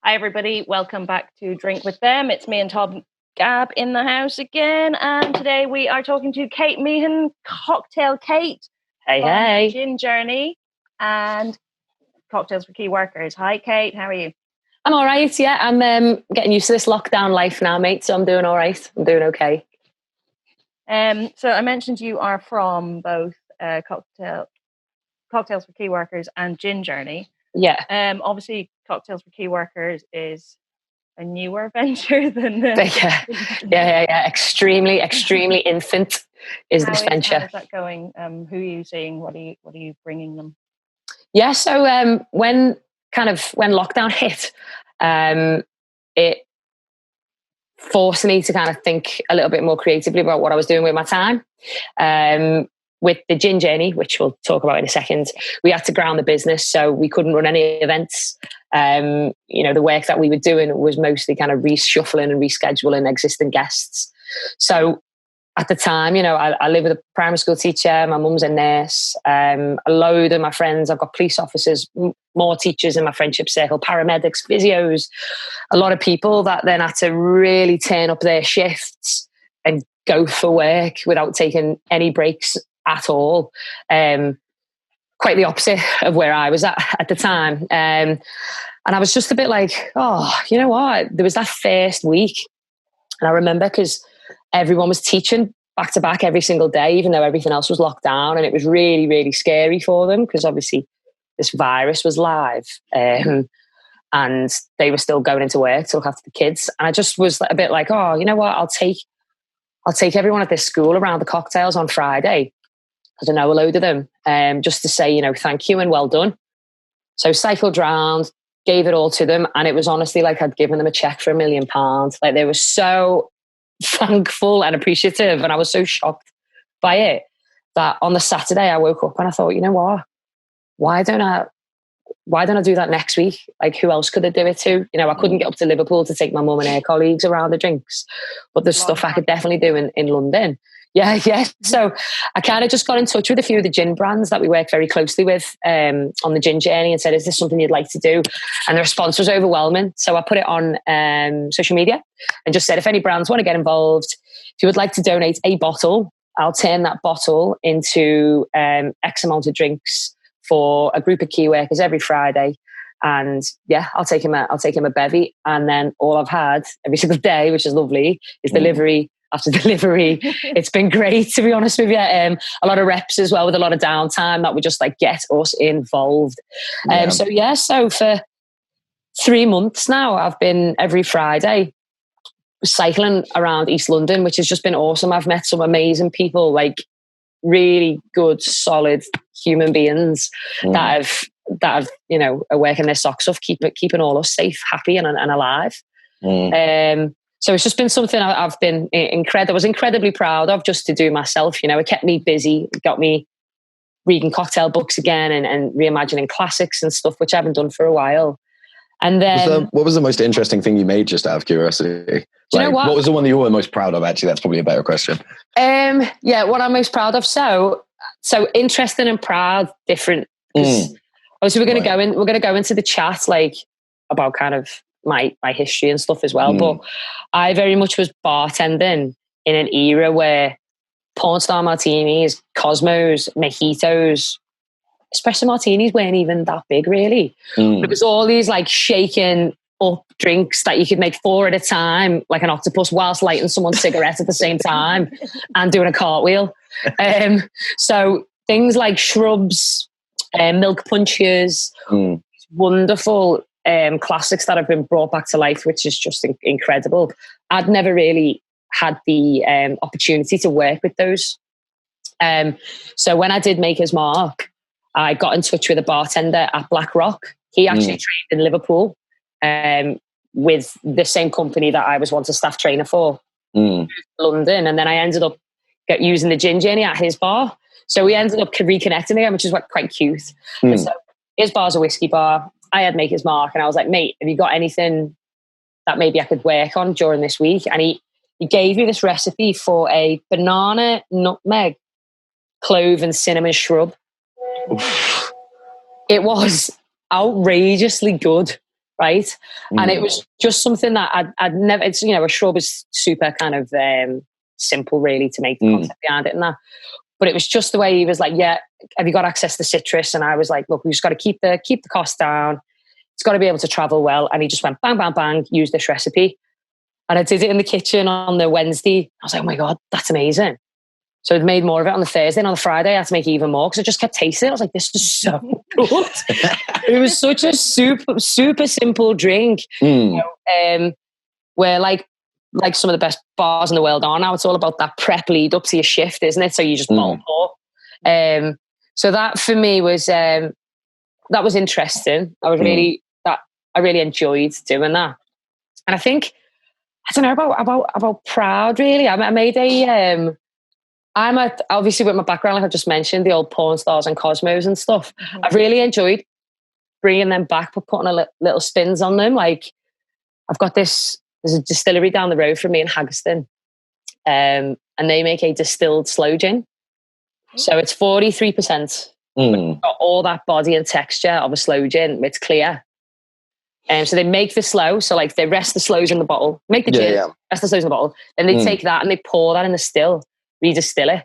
Hi, everybody. Welcome back to Drink With Them. It's me and Tom Gab in the house again. And today we are talking to Kate Meehan, Cocktail Kate. Hey. Gin Journey and Cocktails for Key Workers. Hi, Kate. How are you? I'm all right, yeah. I'm getting used to this lockdown life now, mate, so I'm doing all right. I'm doing okay. So I mentioned you are from both Cocktails for Key Workers and Gin Journey. Yeah. Obviously, Cocktails for Key Workers is a newer venture than yeah. Extremely infant is this venture. How is that going? Who are you seeing? What are you bringing them? Yeah, so when lockdown hit, it forced me to kind of think a little bit more creatively about what I was doing with my time. With the Gin Journey, which we'll talk about in a second, we had to ground the business, so we couldn't run any events. The work that we were doing was mostly kind of reshuffling and rescheduling existing guests. So at the time, I live with a primary school teacher, my mum's a nurse, a load of my friends, I've got police officers, more teachers in my friendship circle, paramedics, physios, a lot of people that then had to really turn up their shifts and go for work without taking any breaks at all. Quite the opposite of where I was at the time. And I was just a bit like, oh, you know what? There was that first week. And I remember because everyone was teaching back to back every single day, even though everything else was locked down. And it was really, really scary for them because obviously this virus was live. And they were still going into work to look after the kids. And I just was a bit like, oh, you know what? I'll take everyone at this school around the cocktails on Friday, because I know a load of them, just to say, thank you and well done. So cycled round, gave it all to them. And it was honestly like I'd given them a check for £1 million. Like they were so thankful and appreciative. And I was so shocked by it that on the Saturday I woke up and I thought, you know what? Why don't I do that next week? Like, who else could I do it to? I couldn't get up to Liverpool to take my mum and her colleagues around the drinks, but there's stuff I could definitely do in London. Yeah. So I kind of just got in touch with a few of the gin brands that we work very closely with on the Gin Journey and said, is this something you'd like to do? And the response was overwhelming. So I put it on social media and just said, if any brands want to get involved, if you would like to donate a bottle, I'll turn that bottle into X amount of drinks for a group of key workers every Friday. And yeah, I'll take him a bevy. And then all I've had every single day, which is lovely, is delivery after delivery. It's been great, to be honest with you. A lot of reps as well with a lot of downtime that would just like get us involved. So for 3 months now, I've been every Friday cycling around East London, which has just been awesome. I've met some amazing people, like really good, solid human beings that have are working their socks off, keeping all us safe, happy, and alive. So it's just been something I've been I was incredibly proud of, just to do myself. It kept me busy, it got me reading cocktail books again and reimagining classics and stuff, which I haven't done for a while. And then, what was the most interesting thing you made, just out of curiosity? What was the one that you were most proud of? Actually, that's probably a better question. What I'm most proud of. So interesting and proud, different. Obviously, we're going to go into the chat about kind of my history and stuff as well. But I very much was bartending in an era where porn star martinis, Cosmos, mojitos, espresso martinis weren't even that big, really. It was all these like shaken up drinks that you could make 4 at a time, like an octopus, whilst lighting someone's cigarette at the same time and doing a cartwheel. So things like shrubs, milk punches, wonderful classics that have been brought back to life, which is just incredible. I'd never really had the opportunity to work with those. So when I did Maker's Mark, I got in touch with a bartender at Black Rock. He actually trained in Liverpool with the same company that I was once a staff trainer for, London. And then I ended up using the Gin Journey at his bar. So we ended up reconnecting again, which is quite cute. So his bar's a whiskey bar. I had Maker's Mark, and I was like, mate, have you got anything that maybe I could work on during this week? And he gave me this recipe for a banana, nutmeg, clove and cinnamon shrub. It was outrageously good. right? And it was just something that I'd never, it's, a shrub is super kind of simple really to make the concept behind it and that. But it was just the way he was like, yeah, have you got access to citrus? And I was like, look, we just got to keep the cost down. It's got to be able to travel well. And he just went bang, bang, bang, use this recipe. And I did it in the kitchen on the Wednesday. I was like, oh my God, that's amazing. So I made more of it on the Thursday, and on the Friday I had to make even more because I just kept tasting it. I was like, this is so good. It was such a super simple drink. Where like some of the best bars in the world are now, it's all about that prep lead up to your shift, isn't it? So you just bolt up. So that for me was that was interesting. I really enjoyed doing that. And I think, I don't know about proud really. I made a obviously with my background, like I just mentioned, the old porn stars and Cosmos and stuff. I've really enjoyed bringing them back, but putting little spins on them. Like I've got there's a distillery down the road from me in Haggerston, and they make a distilled sloe gin. So it's 43%. It's got all that body and texture of a sloe gin. It's clear. So they make the sloe. So like they rest the sloes in the bottle, make the gin, rest the sloes in the bottle. Then they take that and they pour that in the still, redistill it.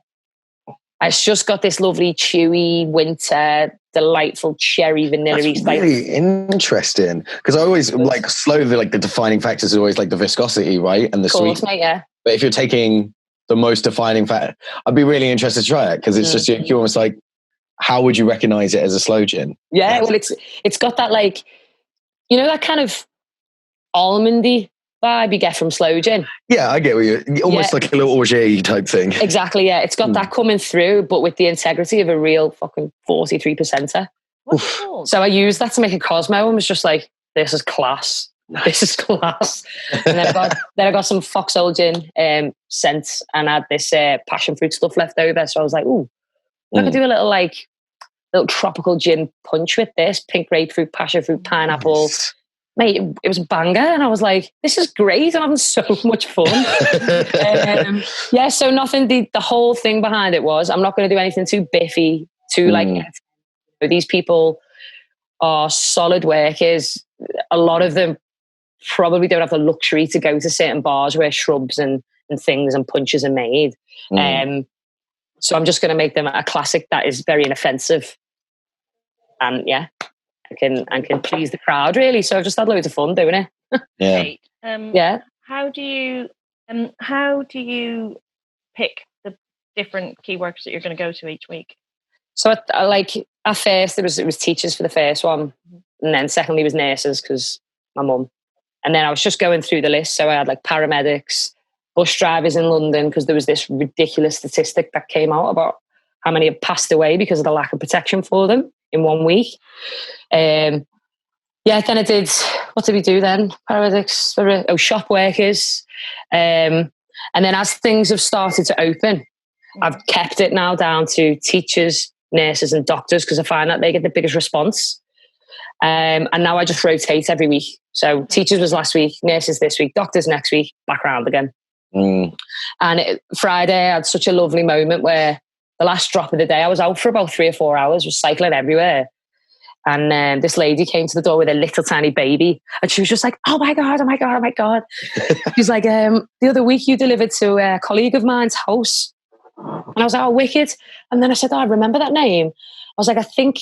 It's just got this lovely, chewy, winter, delightful cherry vanilla. That's really interesting. Because I always like slowly, like the defining factors is always like the viscosity, right? And the sweet. Mate, yeah. But if you're taking the most defining factor, I'd be really interested to try it because it's just, you're almost like, how would you recognize it as a sloe gin? Yeah, well, it's got that like, that kind of almondy vibe you get from sloe gin. Yeah, I get what you're almost like a little orgeat type thing. Exactly, yeah. It's got that coming through, but with the integrity of a real fucking 43%er. So I used that to make a Cosmo and was just like, this is class. Nice. This is class. And then I got some foxhole gin scent and I had this passion fruit stuff left over. So I was like, ooh, I could do a little tropical gin punch with this, pink grapefruit, passion fruit, pineapple. Nice. Mate, it was a banger. And I was like, this is great. I'm having so much fun. So nothing, the whole thing behind it was, I'm not going to do anything too biffy, too these people are solid workers. A lot of them probably don't have the luxury to go to certain bars where shrubs and things and punches are made. So I'm just going to make them a classic that is very inoffensive. And I can please the crowd really. So I've just had loads of fun doing it. Yeah. How do you pick the different key workers that you're going to go to each week? So at first it was teachers for the first one, and then secondly was nurses because my mum, and then I was just going through the list. So I had like paramedics, bus drivers in London because there was this ridiculous statistic that came out about how many had passed away because of the lack of protection for them in 1 week. Then I did, what did we do then? Paramedics, shop workers. And then as things have started to open, I've kept it now down to teachers, nurses and doctors because I find that they get the biggest response. And now I just rotate every week. So teachers was last week, nurses this week, doctors next week, back around again. And Friday, I had such a lovely moment where the last drop of the day, I was out for about 3 or 4 hours, was cycling everywhere. And this lady came to the door with a little tiny baby. And she was just like, oh my God, oh my God, oh my God. She's like, the other week you delivered to a colleague of mine's house. And I was like, oh, wicked. And then I said, oh, I remember that name. I was like, I think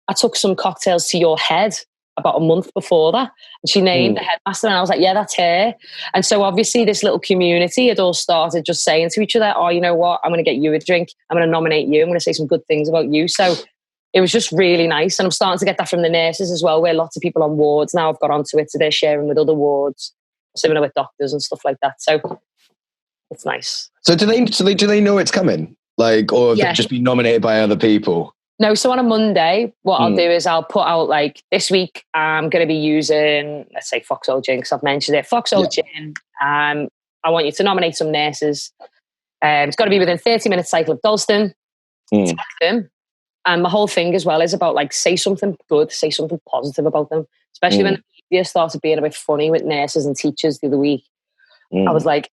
I took some cocktails to your head about a month before that. And she named the headmaster and I was like, yeah, that's her. And so obviously this little community had all started just saying to each other, oh, you know what? I'm going to get you a drink. I'm going to nominate you. I'm going to say some good things about you. So it was just really nice. And I'm starting to get that from the nurses as well, where lots of people on wards now have got onto it. So they're sharing with other wards, similar with doctors and stuff like that. So it's nice. So do they know it's coming? Like, or have they just been nominated by other people? No, so on a Monday, what I'll do is I'll put out like this week I'm going to be using, let's say Foxhole Gin, because I've mentioned it. Foxhole Gin. I want you to nominate some nurses. It's got to be within 30 minutes cycle of Dalston. Tag them. And my whole thing as well is about like say something good, say something positive about them. Especially when the media started being a bit funny with nurses and teachers the other week. I was like,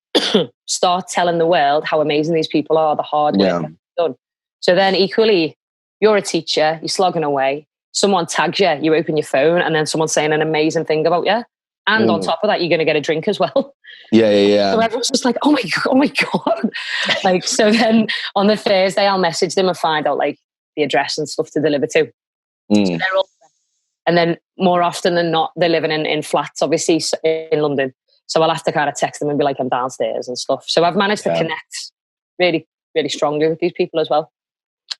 start telling the world how amazing these people are, the hard work they've done. So then equally, you're a teacher, you're slogging away. someone tags you, you open your phone, and then someone's saying an amazing thing about you. And on top of that, you're going to get a drink as well. Yeah. So everyone's just like, oh my God. Like, so then on the Thursday, I'll message them and find out like the address and stuff to deliver to. So they're all, and then more often than not, they're living in flats, obviously, in London. So I'll have to kind of text them and be like, I'm downstairs and stuff. So I've managed to connect really, really strongly with these people as well.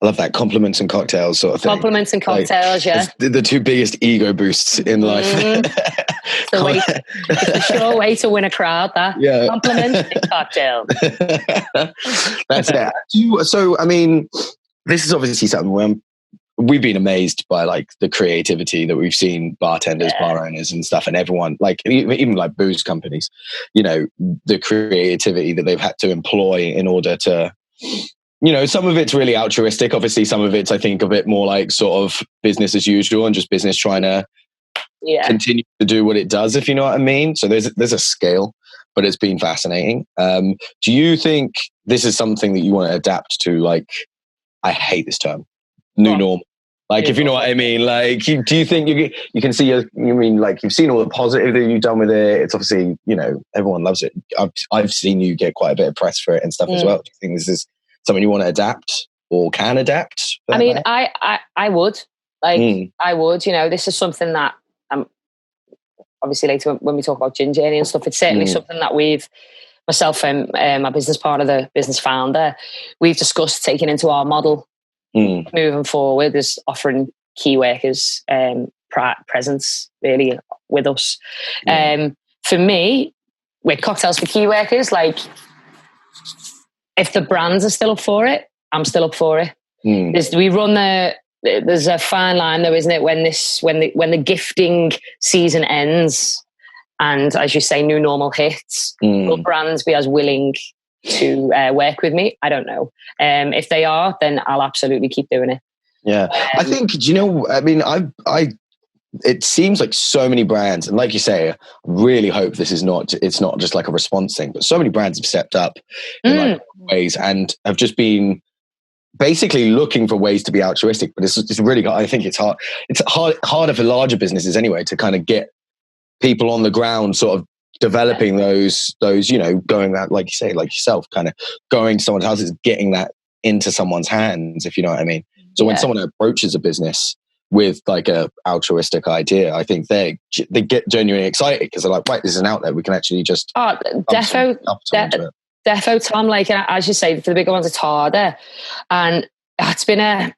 I love that. Compliments and cocktails sort of thing. Compliments and cocktails, yeah. The two biggest ego boosts in life. It's the sure way to win a crowd, that. Yeah. Compliments and cocktails. That's it. So, I mean, this is obviously something where we've been amazed by like the creativity that we've seen bartenders, bar owners and stuff, and everyone, like even like booze companies, you know, the creativity that they've had to employ in order to, you know, some of it's really altruistic. Obviously, some of it's, I think, a bit more like sort of business as usual and just business trying to continue to do what it does, if you know what I mean. So there's a scale, but it's been fascinating. Do you think this is something that you want to adapt to? Like, I hate this term, new normal. Like, if you know what I mean, like, do you think you can see you mean like you've seen all the positive that you've done with it? It's obviously, you know, everyone loves it. I've seen you get quite a bit of press for it and stuff as well. Do you think this is something you want to adapt or can adapt? I mean, I would. Like, I would, you know, this is something that obviously later when we talk about Gin Journey and stuff, it's certainly something that myself and my business partner, the business founder, we've discussed taking into our model moving forward, is offering key workers presence really with us. For me, with Cocktails for Key Workers, like, if the brands are still up for it, I'm still up for it. There's a fine line though, isn't it? When the gifting season ends, and as you say, new normal hits, will brands be as willing to work with me? I don't know. If they are, then I'll absolutely keep doing it. Yeah, I think. Do you know? I mean, it seems like so many brands, and like you say, I really hope it's not just like a response thing, but so many brands have stepped up in like ways and have just been basically looking for ways to be altruistic. But it's really, I think it's harder for larger businesses anyway to kind of get people on the ground, sort of developing those, you know, going out, like you say, like yourself, kind of going to someone's houses, getting that into someone's hands, if you know what I mean. So when someone approaches a business with like a altruistic idea, I think they get genuinely excited because they're like, right, this is an outlet. We can actually just defo, Tom. Like, as you say, for the bigger ones, it's harder, and it's been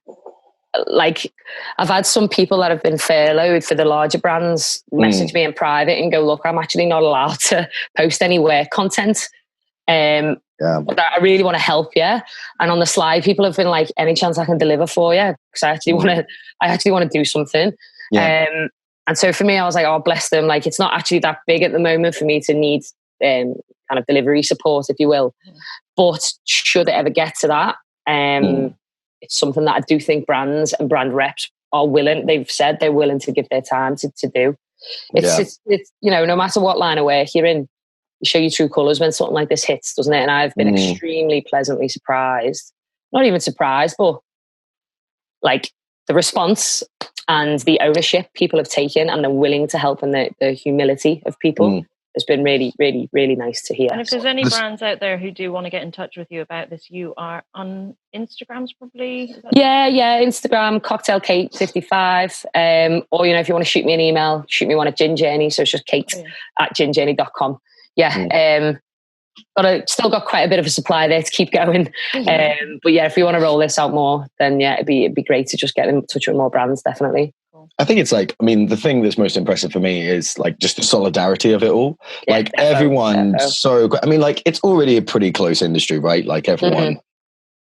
I've had some people that have been furloughed for the larger brands message me in private and go, look, I'm actually not allowed to post any work content. But I really want to help you. And on the slide, people have been like, any chance I can deliver for you? Because I actually want to do something. And so for me, I was like, oh, bless them. Like, it's not actually that big at the moment for me to need kind of delivery support, if you will. But should it ever get to that, it's something that I do think brands and brand reps are willing. They've said they're willing to give their time to do. It's you know, no matter what line of work you're in, you show your true colours when something like this hits, doesn't it? And I've been extremely pleasantly surprised. Not even surprised, but like the response and the ownership people have taken, and they're willing to help, and the humility of people has been really, really, really nice to hear. And if there's any brands out there who do want to get in touch with you about this, you are on Instagrams probably? Instagram, Cocktail Kate 55. Or, you know, if you want to shoot me an email, shoot me one at Gin Journey. So it's just Kate at ginjourney.com. Still got quite a bit of a supply there to keep going. But yeah, if you want to roll this out more, then yeah, it'd be great to just get in touch with more brands, definitely. I think it's like, I mean, the thing that's most impressive for me is like just the solidarity of it all. Yeah, like everyone's so, I mean, like it's already a pretty close industry, right? Like everyone,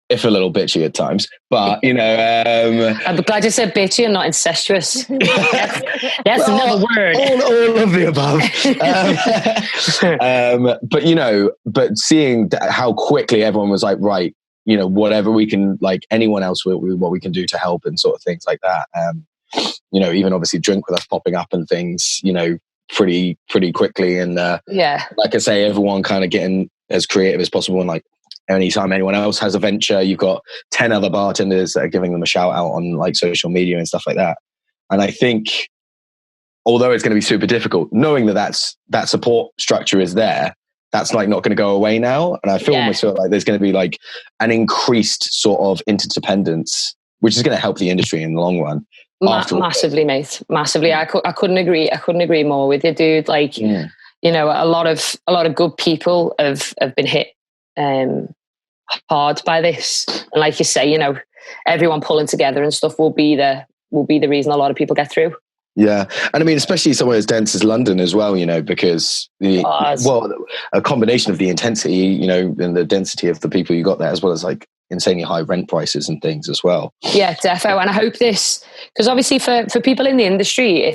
if a little bitchy at times, but you know, I'm glad you said bitchy and not incestuous. That's another word. All of the above. But you know, seeing how quickly everyone was like, right, you know, whatever we can, like anyone else, what we can do to help and sort of things like that. You know, even obviously Drink With Us popping up and things, you know, pretty quickly. And like I say, everyone kind of getting as creative as possible. And like anytime anyone else has a venture, you've got 10 other bartenders that are giving them a shout out on like social media and stuff like that. And I think, although it's going to be super difficult, knowing that support structure is there, that's like not going to go away now. And I almost feel like there's going to be like an increased sort of interdependence, which is going to help the industry in the long run. Massively, mate. Massively. I couldn't agree more with you, dude. Like, you know, a lot of good people have been hit hard by this. And like you say, you know, everyone pulling together and stuff will be the reason a lot of people get through. Yeah. And I mean, especially somewhere as dense as London as well, you know, because a combination of the intensity, you know, and the density of the people you got there, as well as like insanely high rent prices and things as well. Yeah, defo. And I hope this, because obviously for people in the industry,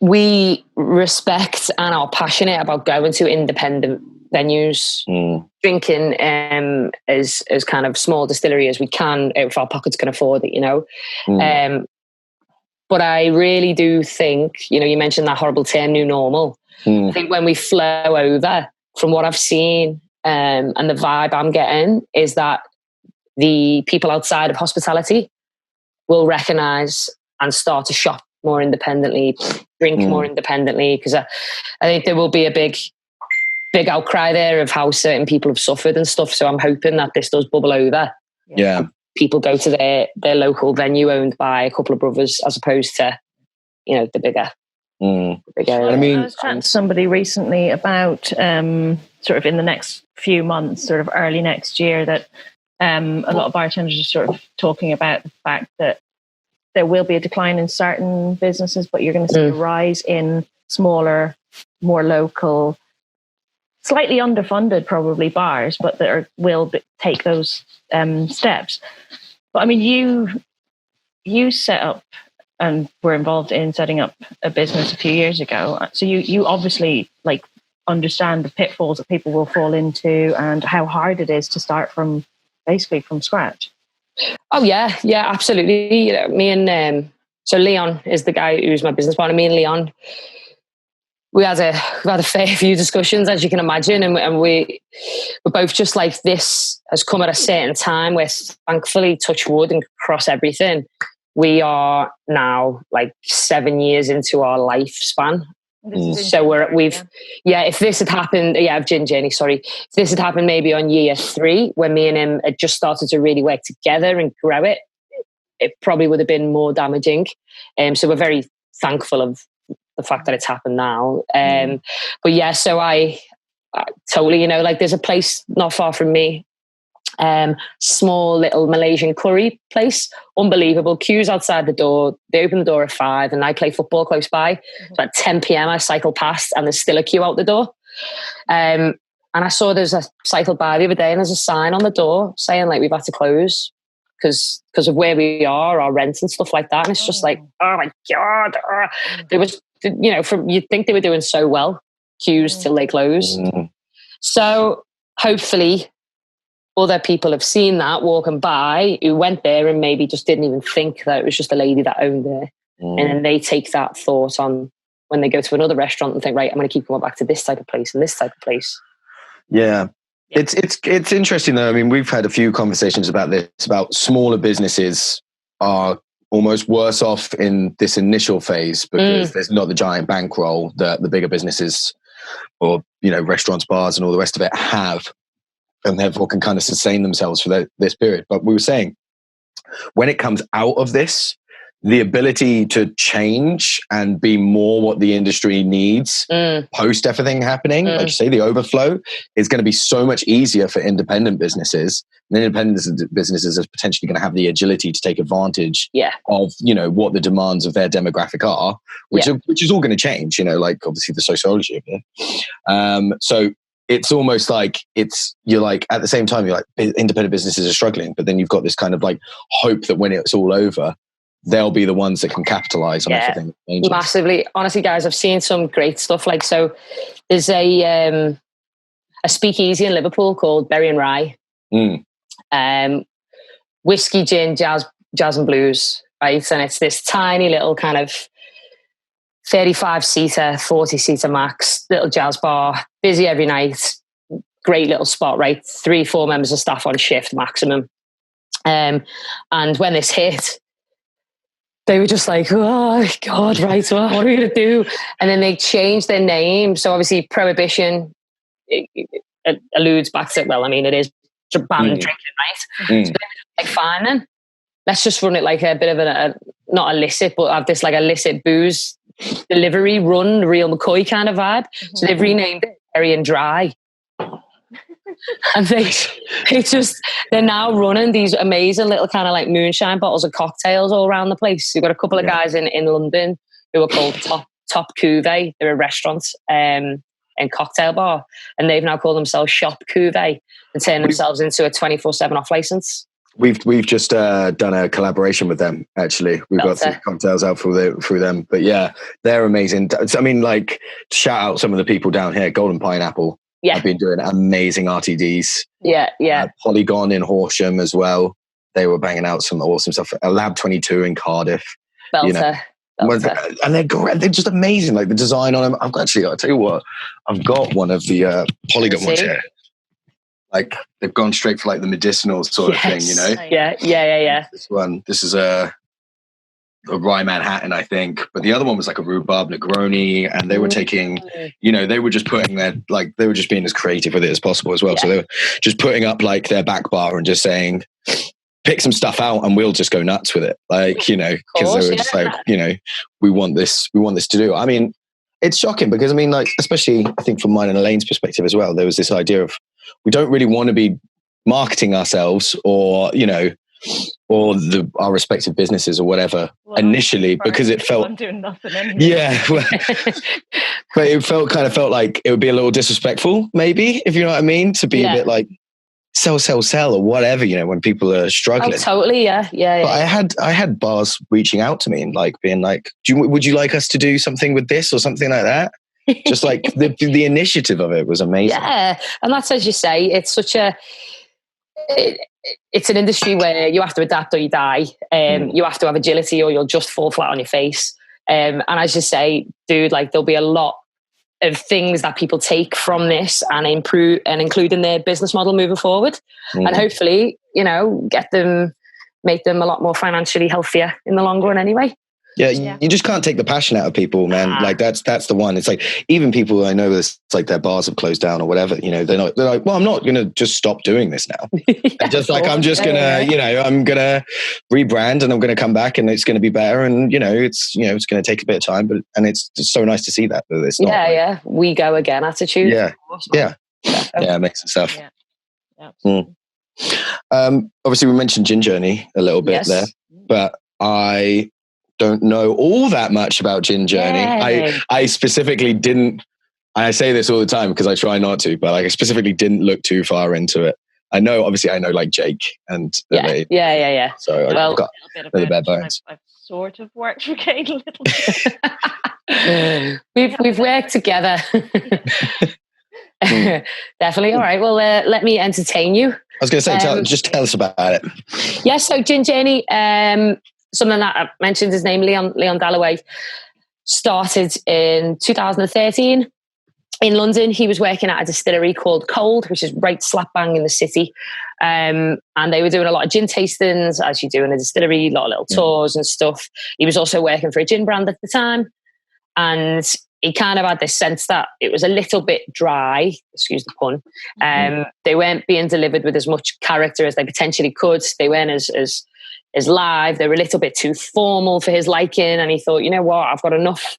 we respect and are passionate about going to independent venues, drinking as kind of small distillery as we can, if our pockets can afford it, you know. But I really do think, you know, you mentioned that horrible term, new normal. I think when we flow over, from what I've seen and the vibe I'm getting, is that the people outside of hospitality will recognise and start to shop more independently, drink more independently, because I think there will be a big outcry there of how certain people have suffered and stuff. So I'm hoping that this does bubble over. Yeah. People go to their local venue owned by a couple of brothers, as opposed to, you know, the bigger. I mean, I was chatting to somebody recently about sort of in the next few months, sort of early next year, that a lot of bartenders are sort of talking about the fact that there will be a decline in certain businesses, but you're going to see a rise in smaller, more local, slightly underfunded probably bars, but that will take those steps. But I mean, you set up and were involved in setting up a business a few years ago. So you obviously like understand the pitfalls that people will fall into and how hard it is to start from basically from scratch. Oh yeah, absolutely. You know, me and so Leon is the guy who's my business partner. Me and Leon, we've had a fair few discussions, as you can imagine, and we're both just like, this has come at a certain time where, thankfully, touch wood and cross everything, we are now like 7 years into our lifespan. So if this had happened, I've Jenny, sorry. If this had happened maybe on year 3, when me and him had just started to really work together and grow it probably would have been more damaging. So we're very thankful of the fact that it's happened now. But yeah, so I totally, you know, like there's a place not far from me, small little Malaysian curry place, unbelievable, queues outside the door. They open the door at 5 and I play football close by. So at 10 p.m. I cycle past and there's still a queue out the door. And I saw there's a cycle by the other day and there's a sign on the door saying like we've had to close because of where we are, our rent and stuff like that. And it's just like, oh my God. There was, you know, you'd think they were doing so well, queues till they closed. So hopefully other people have seen that walking by who went there and maybe just didn't even think that it was just a lady that owned there. And then they take that thought on when they go to another restaurant and think, right, I'm going to keep going back to this type of place and this type of place. Yeah. It's interesting though. I mean, we've had a few conversations about this, about smaller businesses are almost worse off in this initial phase because there's not the giant bankroll that the bigger businesses or, you know, restaurants, bars and all the rest of it have, and therefore can kind of sustain themselves for this period. But we were saying, when it comes out of this, the ability to change and be more what the industry needs post everything happening, like you say, the overflow is going to be so much easier for independent businesses. And independent businesses are potentially going to have the agility to take advantage of, you know, what the demands of their demographic are, which is all going to change, you know, like obviously the sociology of it. So it's almost like you're like, at the same time, you're like, independent businesses are struggling, but then you've got this kind of like hope that when it's all over, they'll be the ones that can capitalize on everything. Massively. Honestly, guys, I've seen some great stuff. Like, so there's a speakeasy in Liverpool called Berry and Rye. Whiskey, gin, jazz and blues, right? And it's this tiny little kind of 35-seater, 40-seater max, little jazz bar, busy every night, great little spot, right? 3-4 members of staff on shift maximum. And when this hit, they were just like, oh God, right, what are we going to do? And then they changed their name. So obviously Prohibition it alludes back to, well, I mean, it is to ban drinking, right? So they were just like, fine then, let's just run it like a bit of not illicit, but have this like illicit booze delivery run, real McCoy kind of vibe. So they've renamed it Cherry and Dry. And they're now running these amazing little kind of like moonshine bottles of cocktails all around the place. We've got a couple of guys in London who are called Top Cuvée. They're a restaurant and cocktail bar, and they've now called themselves Shop Cuvée and turned themselves into a 24/7 off license. We've just done a collaboration with them. Actually, we've got some cocktails out through them. But yeah, they're amazing. I mean, like, shout out some of the people down here. Golden Pineapple. Yeah, I've been doing amazing RTDs. Yeah. Polygon in Horsham as well. They were banging out some awesome stuff. Lab 22 in Cardiff. Belter. And they're great. They're just amazing. Like the design on them. I'll tell you what. I've got one of the Polygon ones here. Like they've gone straight for like the medicinal sort of thing, you know? Yeah. This is a rye Manhattan, I think, but the other one was like a rhubarb Negroni, and they were taking, they were just putting they were just being as creative with it as possible as well. So they were just putting up like their back bar and just saying, pick some stuff out and we'll just go nuts with it. Like, because they were just like, we want this to do. I mean, it's shocking because I mean, like, especially I think from mine and Elaine's perspective as well, there was this idea of, we don't really want to be marketing ourselves or, our respective businesses or whatever initially, because it felt, I'm doing nothing anyway. Yeah, but it felt like it would be a little disrespectful, maybe, if you know what I mean, to be a bit like sell or whatever, when people are struggling. Oh, totally, yeah. But I had bars reaching out to me and like being like, would you like us to do something with this or something like that? Just like the initiative of it was amazing. Yeah, and that's, as you say, it's such it's an industry where you have to adapt or you die. You have to have agility or you'll just fall flat on your face. And as you say, dude, like there'll be a lot of things that people take from this and improve and include in their business model moving forward. And hopefully, make them a lot more financially healthier in the long run anyway. Yeah, you just can't take the passion out of people, man. Like that's the one. It's like even people I know, it's like their bars have closed down or whatever. They're like, well, I'm not gonna just stop doing this now. Just like I'm just gonna, I'm gonna rebrand and I'm gonna come back and it's gonna be better. And it's gonna take a bit of time, but it's just so nice to see that it's not. Yeah, we go again attitude. Yeah, amazing stuff. Obviously, we mentioned Gin Journey a little bit there, but I don't know all that much about Gin Journey. I specifically didn't, I say this all the time because I try not to, but I specifically didn't look too far into it. I know like Jake and yeah. So I've got the bare bones. I've sort of worked for Kate a little bit. we've worked together. Definitely. All right. Well, let me entertain you. I was going to say, just tell us about it. Yeah. So Gin Journey, something that I mentioned, his name, Leon Dalloway, started in 2013 in London. He was working at a distillery called Cold, which is right slap bang in the city. And they were doing a lot of gin tastings, as you do in a distillery, a lot of little tours and stuff. He was also working for a gin brand at the time. And he kind of had this sense that it was a little bit dry, excuse the pun. They weren't being delivered with as much character as they potentially could. They weren't as live. They were a little bit too formal for his liking. And he thought, you know what, I've got enough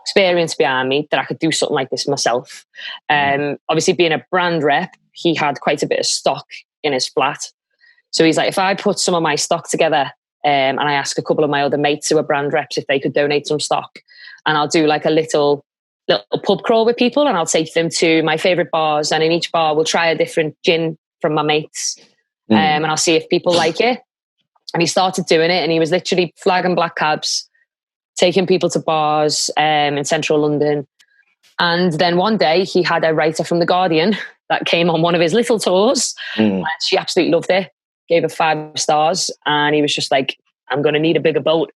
experience behind me that I could do something like this myself. Obviously, being a brand rep, he had quite a bit of stock in his flat. So he's like, if I put some of my stock together and I ask a couple of my other mates who are brand reps if they could donate some stock, and I'll do like a little pub crawl with people and I'll take them to my favorite bars, and in each bar we'll try a different gin from my mates and I'll see if people like it. And he started doing it, and he was literally flagging black cabs, taking people to bars in central London. And then one day he had a writer from The Guardian that came on one of his little tours. And she absolutely loved it, gave it 5 stars. And he was just like, I'm going to need a bigger boat.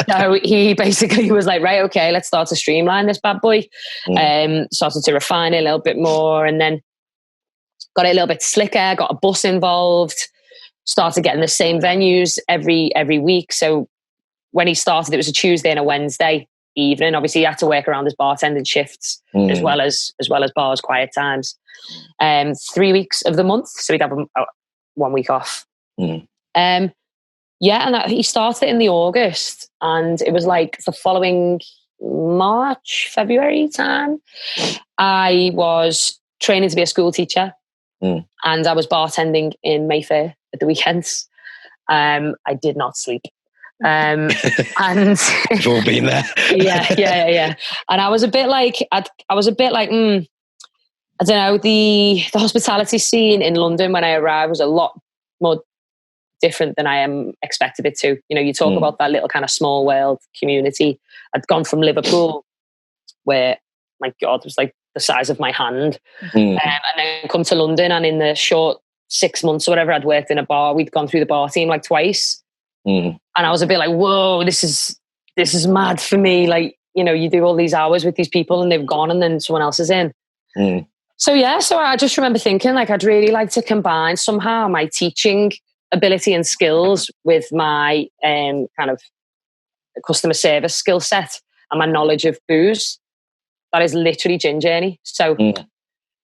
So he basically was like, right, okay, let's start to streamline this bad boy. Started to refine it a little bit more, and then got it a little bit slicker, got a bus involved. started getting the same venues every week. So when he started, it was a Tuesday and a Wednesday evening. Obviously, he had to work around his bartending shifts as well as bars, quiet times. 3 weeks of the month, so he'd have 1 week off. And he started in the August, and it was like the following March, February time, I was training to be a school teacher, and I was bartending in Mayfair at the weekends. I did not sleep. And we've all been there. yeah. And I was a bit like, I don't know, the hospitality scene in London when I arrived was a lot more different than I expected it to. You know, you talk about that little kind of small world community. I'd gone from Liverpool, where, my God, it was like the size of my hand, and then come to London, and in the short 6 months or whatever, I'd worked in a bar. We'd gone through the bar team like twice. And I was a bit like, whoa, this is mad for me. Like, you know, you do all these hours with these people and they've gone and then someone else is in. So I just remember thinking, like, I'd really like to combine somehow my teaching ability and skills with my kind of customer service skill set and my knowledge of booze. That is literally Gin Journey. So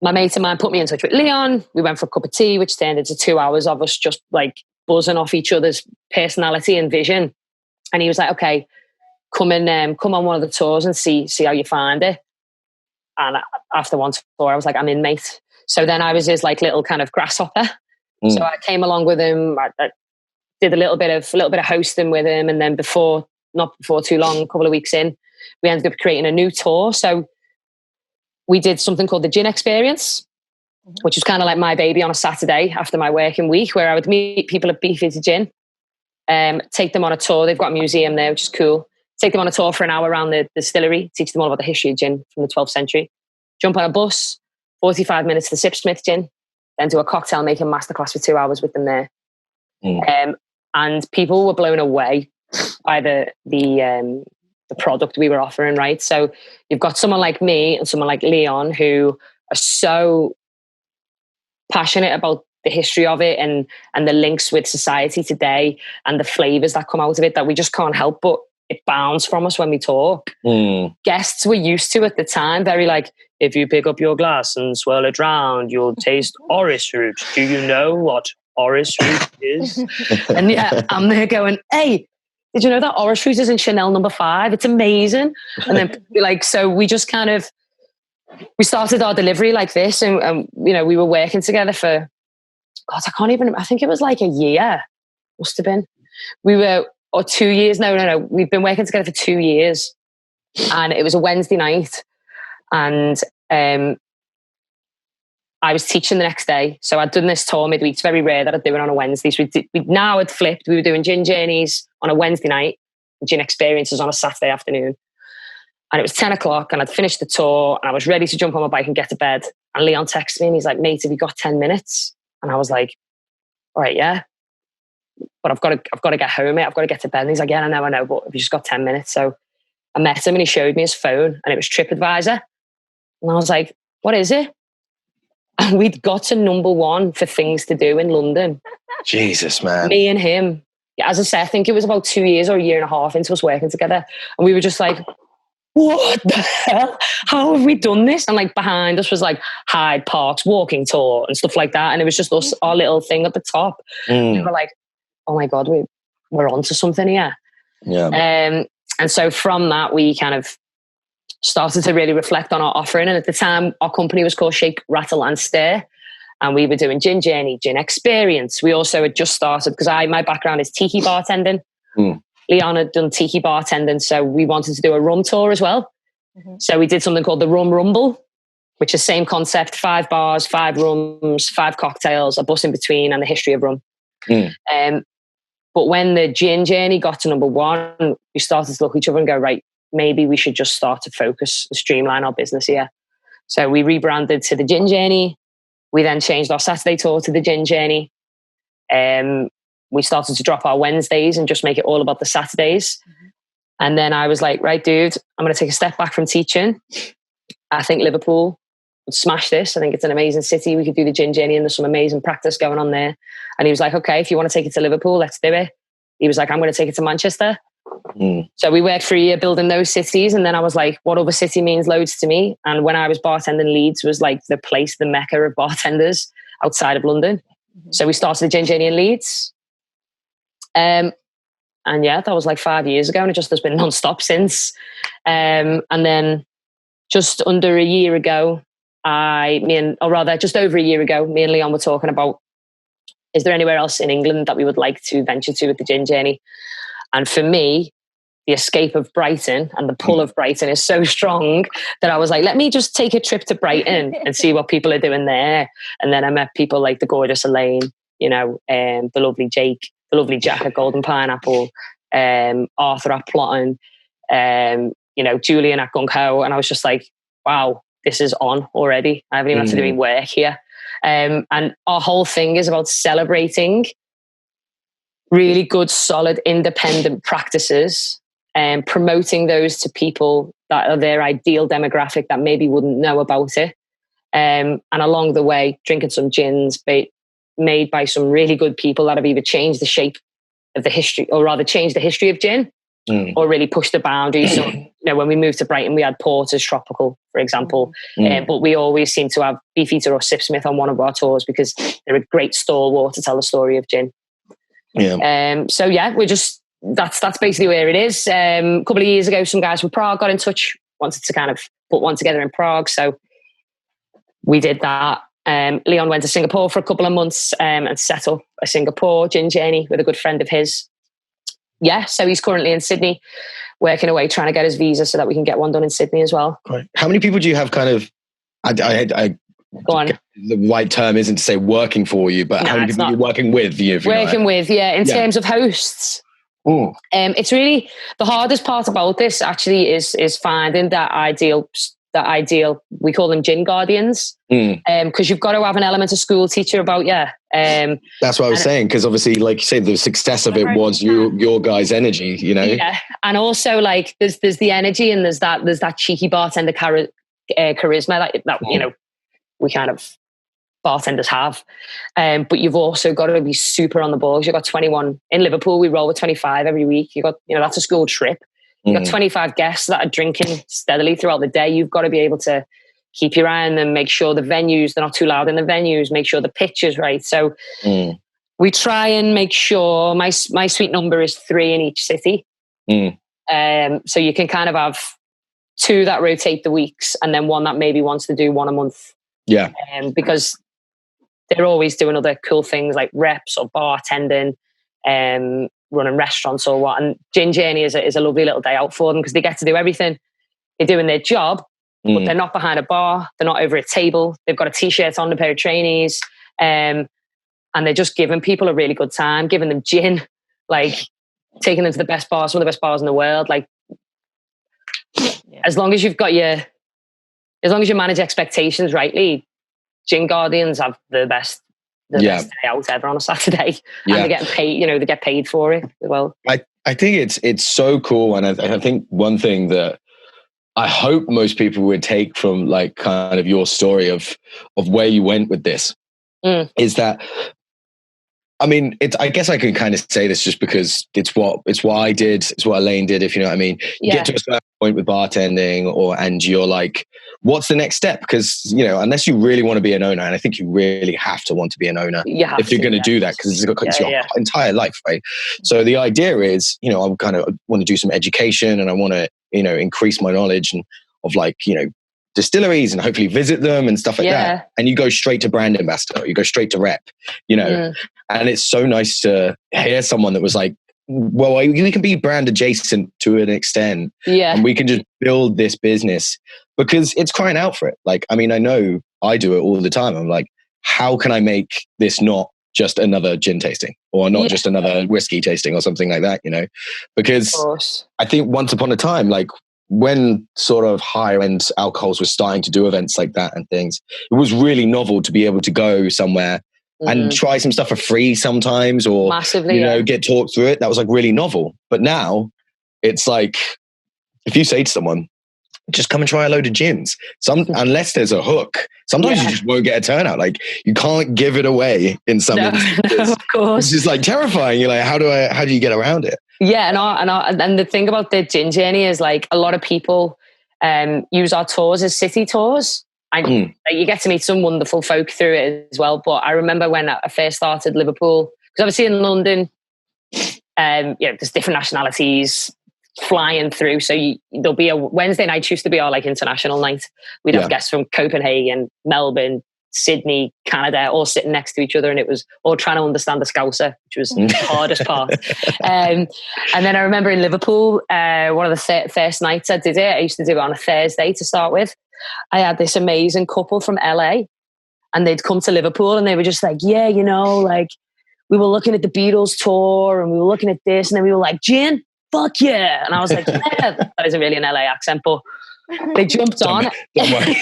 my mate of mine put me in touch with Leon. We went for a cup of tea, which turned into 2 hours of us just like buzzing off each other's personality and vision. And he was like, okay, come on one of the tours and see how you find it. And after one tour, I was like, I'm in, mate. So then I was his like little kind of grasshopper. So I came along with him. I did a little bit of hosting with him. And then not before too long, a couple of weeks in, we ended up creating a new tour. So we did something called the Gin Experience, which was kind of like my baby on a Saturday after my working week, where I would meet people at Beefeater Gin, take them on a tour. They've got a museum there, which is cool. Take them on a tour for an hour around the distillery, teach them all about the history of gin from the 12th century. Jump on a bus, 45 minutes to Sipsmith Gin, then do a cocktail making masterclass for 2 hours with them there. And people were blown away by the product we were offering, right? So you've got someone like me and someone like Leon who are so passionate about the history of it and the links with society today and the flavors that come out of it that we just can't help but it bounds from us when we talk. Guests were used to at the time, very like, if you pick up your glass and swirl it round, you'll taste orris root. Do you know what orris root is? And yeah, I'm there going, hey, did you know that orris root is in Chanel No. 5? It's amazing. And then like, so we just kind of, we started our delivery like this, and you know, we were working together for, God, I think it was like a year, must have been. Or 2 years. No. We've been working together for 2 years, and it was a Wednesday night, and I was teaching the next day. So I'd done this tour midweek. It's very rare that I'd do it on a Wednesday. So now had flipped. We were doing Gin Journeys on a Wednesday night, Gin Experiences on a Saturday afternoon. And it was 10 o'clock and I'd finished the tour and I was ready to jump on my bike and get to bed. And Leon texted me and he's like, mate, have you got 10 minutes? And I was like, all right, yeah. But I've got to get home, mate. I've got to get to bed. And he's like, yeah, I know, but have you just got 10 minutes? So I met him and he showed me his phone and it was TripAdvisor. And I was like, what is it? And we'd got to #1 for things to do in London. Jesus, man. Me and him. Yeah, as I said, I think it was about 2 years or a year and a half into us working together. And we were just like, what the hell? How have we done this? And like behind us was like Hyde Park's walking tour and stuff like that. And it was just us, our little thing at the top. We were like, oh my God, we're onto something here. Yeah. And so from that, we kind of started to really reflect on our offering. And at the time, our company was called Shake, Rattle and Stir. And we were doing Gin Journey, Gin Experience. We also had just started, because my background is tiki bartending. Leon had done tiki bartending, so we wanted to do a rum tour as well. So we did something called the Rum Rumble, which is same concept, 5 bars, 5 rums, 5 cocktails, a bus in between, and the history of rum. But when the Gin Journey got to #1, we started to look at each other and go, right, maybe we should just start to focus and streamline our business here. So we rebranded to the Gin Journey. We then changed our Saturday tour to the Gin Journey. We started to drop our Wednesdays and just make it all about the Saturdays. And then I was like, right, dude, I'm going to take a step back from teaching. I think Liverpool smash this. I think it's an amazing city. We could do the gin journey, and there's some amazing practice going on there. And he was like, okay, if you want to take it to Liverpool, let's do it. He was like, I'm going to take it to Manchester. So we worked for a year building those cities. And then I was like, what other city means loads to me? And when I was bartending, Leeds was like the place, the mecca of bartenders outside of London. So we started the gin journey in Leeds. And yeah, that was like 5 years ago, and it just has been non-stop since. And then just under a year ago, just over a year ago, me and Leon were talking about, is there anywhere else in England that we would like to venture to with the gin journey? And for me, the escape of Brighton and the pull of Brighton is so strong that I was like, let me just take a trip to Brighton and see what people are doing there. And then I met people like the gorgeous Elaine, the lovely Jake, the lovely Jack at Golden Pineapple, Arthur at Plotton, Julian at Gung Ho. And I was just like, wow, this is on already. I haven't even had to do any work here. And our whole thing is about celebrating really good, solid, independent practices and promoting those to people that are their ideal demographic that maybe wouldn't know about it. And along the way, drinking some gins made by some really good people that have either changed the shape of the history, or rather changed the history of gin, or really pushed the boundaries. So, when we moved to Brighton, we had Porter's Tropical, for example. But we always seem to have Beefeater or Sipsmith on one of our tours because they're a great stalwart to tell the story of gin. So yeah, that's basically where it is. A couple of years ago, some guys from Prague got in touch, wanted to kind of put one together in Prague. So we did that. Leon went to Singapore for a couple of months and set up a Singapore gin journey with a good friend of his. Yeah, so he's currently in Sydney, working away, trying to get his visa so that we can get one done in Sydney as well. Right. How many people do you have kind of, Go on. The right term isn't to say working for you, but how many people are you working with? In terms of hosts. It's really the hardest part about this actually is finding that ideal, we call them gin guardians, because you've got to have an element of school teacher about you. That's what I was saying, because obviously, like you say, the success of it was your guys' energy, Yeah, and also like there's the energy, and there's that cheeky bartender charisma that we kind of bartenders have. But you've also got to be super on the balls. You've got 21 in Liverpool. We roll with 25 every week. You got, that's a school trip. You've got 25 guests that are drinking steadily throughout the day. You've got to be able to keep your eye on them, make sure the venues, they're not too loud in the venues, make sure the pitch is right. So we try and make sure my sweet number is 3 in each city. So you can kind of have 2 that rotate the weeks, and then 1 that maybe wants to do 1 a month. Yeah. Because they're always doing other cool things like reps or bartending, running restaurants or what. And Gin Journey is a lovely little day out for them because they get to do everything. They're doing their job, but they're not behind a bar. They're not over a table. They've got a t-shirt on, a pair of trainees. And they're just giving people a really good time, giving them gin, like taking them to the best bars, one of the best bars in the world. Like, as long as you manage expectations rightly, Gin Guardians have the best day out ever on a Saturday, and they get paid. They get paid for it as well. I think it's so cool, and I think one thing that I hope most people would take from like kind of your story of where you went with this is that. I mean, I guess I can kind of say this just because it's what I did, it's what Elaine did, if you know what I mean. You get to a certain point with bartending, and you're like, what's the next step? Because, unless you really want to be an owner, and I think you really have to want to be an owner if you're going to do that, because it's your entire life, right? So the idea is, I kind of want to do some education, and I want to, increase my knowledge and of like, distilleries, and hopefully visit them and stuff like that. And you go straight to brand ambassador, you go straight to rep, and it's so nice to hear someone that was like, well, we can be brand adjacent to an extent, and we can just build this business because it's crying out for it. Like, I mean, I know I do it all the time. I'm like, how can I make this not just another gin tasting or not just another whiskey tasting or something like that, because I think once upon a time, like, when sort of higher end alcohols were starting to do events like that and things, it was really novel to be able to go somewhere and try some stuff for free sometimes, or massively, get talked through it. That was like really novel. But now it's like, if you say to someone, just come and try a load of gins. Unless there's a hook, sometimes you just won't get a turnout. Like you can't give it away in some instances. No, of course. It's just like terrifying. You're like, how do you get around it? Yeah, and the thing about the gin journey is like a lot of people use our tours as city tours. And you get to meet some wonderful folk through it as well. But I remember when I first started Liverpool, because obviously in London, there's different nationalities flying through. So there'll be a Wednesday night used to be our like international night. We'd have guests from Copenhagen, Melbourne, Sydney, Canada, all sitting next to each other, and it was all trying to understand the Scouser, which was the hardest part. And then I remember in Liverpool, one of the first nights I did it, I used to do it on a Thursday to start with. I had this amazing couple from LA, and they'd come to Liverpool, and they were just like, yeah, like we were looking at the Beatles tour, and we were looking at this, and then we were like, gin, fuck yeah. And I was like, yeah, that isn't really an LA accent, but they jumped on. Don't worry.